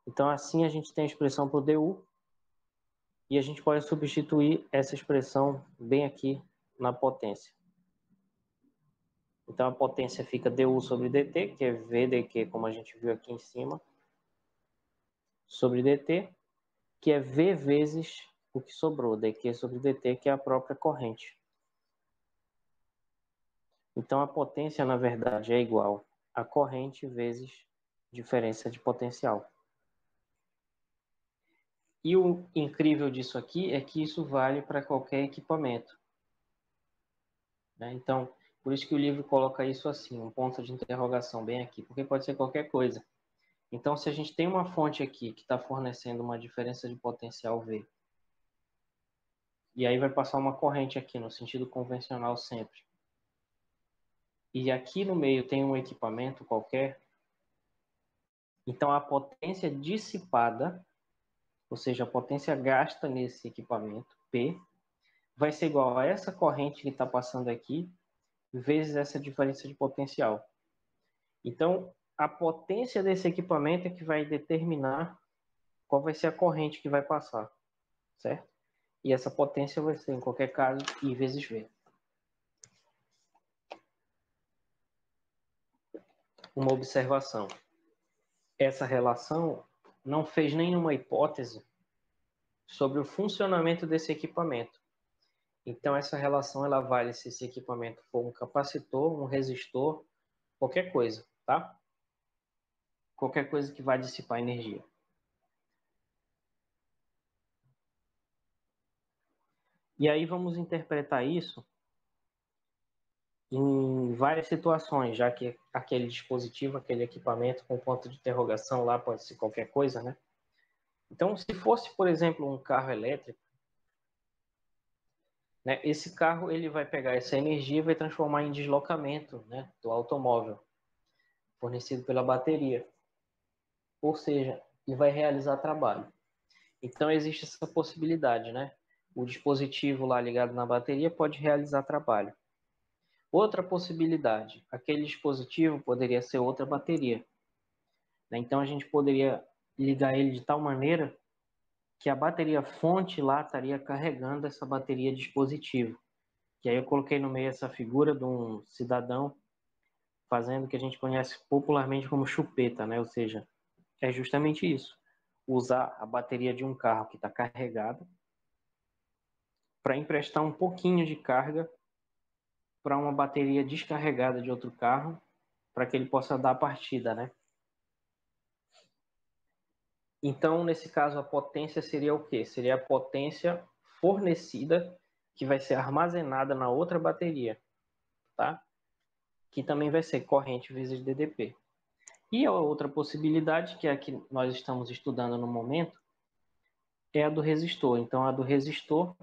Então, assim, a gente tem a expressão para o dU, e a gente pode substituir essa expressão bem aqui na potência. Então, a potência fica dU sobre dt, que é V dQ, como a gente viu aqui em cima, sobre dt, que é V vezes o que sobrou, dQ sobre dt, que é a própria corrente. Então, a potência, na verdade, é igual a corrente vezes diferença de potencial. E o incrível disso aqui é que isso vale para qualquer equipamento. Né? Então, por isso que o livro coloca isso assim, um ponto de interrogação bem aqui, porque pode ser qualquer coisa. Então, se a gente tem uma fonte aqui que está fornecendo uma diferença de potencial V, e aí vai passar uma corrente aqui, no sentido convencional sempre, e aqui no meio tem um equipamento qualquer, então a potência dissipada, ou seja, a potência gasta nesse equipamento, P, vai ser igual a essa corrente que está passando aqui, vezes essa diferença de potencial. Então, a potência desse equipamento é que vai determinar qual vai ser a corrente que vai passar, certo? E essa potência vai ser, em qualquer caso, I vezes V. Uma observação. essa relação não fez nenhuma hipótese sobre o funcionamento desse equipamento. Então, essa relação ela vale se esse equipamento for um capacitor, um resistor, qualquer coisa, tá? Qualquer coisa que vai dissipar energia. E aí vamos interpretar isso em várias situações, já que aquele dispositivo, aquele equipamento com ponto de interrogação lá pode ser qualquer coisa, né? Então, se fosse, por exemplo, um carro elétrico, né, esse carro ele vai pegar essa energia e vai transformar em deslocamento, né, do automóvel, fornecido pela bateria. Ou seja, ele vai realizar trabalho. Então, existe essa possibilidade, né? O dispositivo lá ligado na bateria pode realizar trabalho. Outra possibilidade, aquele dispositivo poderia ser outra bateria, né? Então, a gente poderia ligar ele de tal maneira que a bateria fonte lá estaria carregando essa bateria dispositivo. Que aí eu coloquei no meio essa figura de um cidadão fazendo o que a gente conhece popularmente como chupeta, né? Ou seja, é justamente isso. Usar a bateria de um carro que está carregado para emprestar um pouquinho de carga para uma bateria descarregada de outro carro, para que ele possa dar a partida, né? Então, nesse caso, a potência seria o quê? Seria a potência fornecida que vai ser armazenada na outra bateria, tá? Que também vai ser corrente vezes DDP. E a outra possibilidade, que é a que nós estamos estudando no momento, é a do resistor. Então, a do resistor,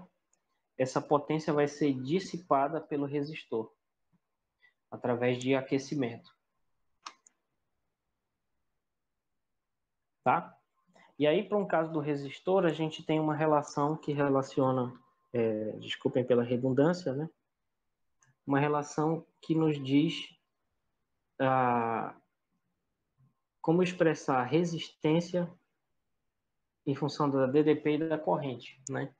essa potência vai ser dissipada pelo resistor, através de aquecimento, tá? E aí, para um caso do resistor, a gente tem uma relação que relaciona, desculpem pela redundância, né? Uma relação que nos diz como expressar a resistência em função da DDP e da corrente, né?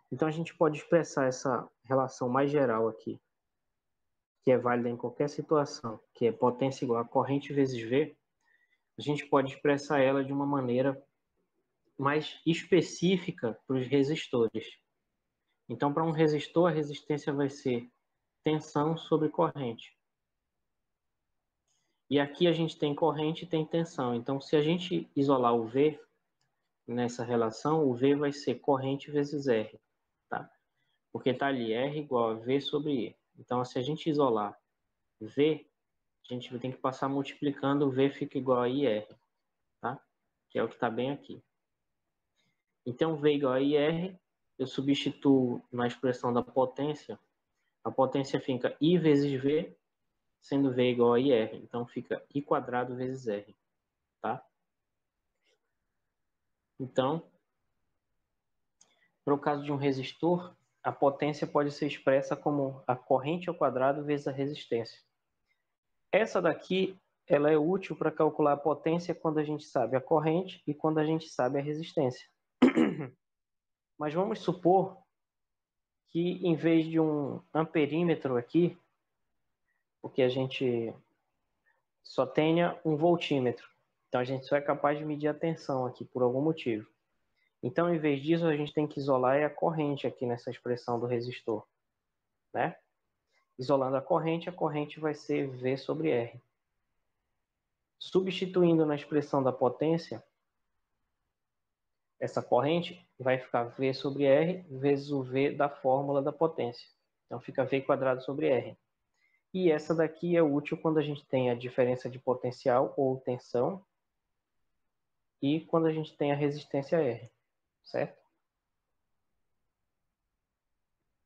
Então, a gente pode expressar essa relação mais geral aqui, que é válida em qualquer situação, que é potência igual a corrente vezes V, a gente pode expressar ela de uma maneira mais específica para os resistores. Então, para um resistor, a resistência vai ser tensão sobre corrente. E aqui a gente tem corrente e tem tensão. Então, se a gente isolar o V nessa relação, o V vai ser corrente vezes R, tá? Porque está ali R igual a V sobre E. Então, se a gente isolar V, a gente tem que passar multiplicando, o V fica igual a IR, tá? Que é o que está bem aqui. Então, V igual a IR, eu substituo na expressão da potência, a potência fica I vezes V, sendo V igual a IR. Então, fica I quadrado vezes R, tá? Então, para o caso de um resistor, a potência pode ser expressa como a corrente ao quadrado vezes a resistência. Essa daqui, ela é útil para calcular a potência quando a gente sabe a corrente e quando a gente sabe a resistência. Mas vamos supor que em vez de um amperímetro aqui, porque a gente só tenha um voltímetro. Então a gente só é capaz de medir a tensão aqui por algum motivo. Então, em vez disso, a gente tem que isolar a corrente aqui nessa expressão do resistor, né? Isolando a corrente vai ser V sobre R. Substituindo na expressão da potência, essa corrente vai ficar V sobre R vezes o V da fórmula da potência. Então, fica V quadrado sobre R. E essa daqui é útil quando a gente tem a diferença de potencial ou tensão e quando a gente tem a resistência R, certo?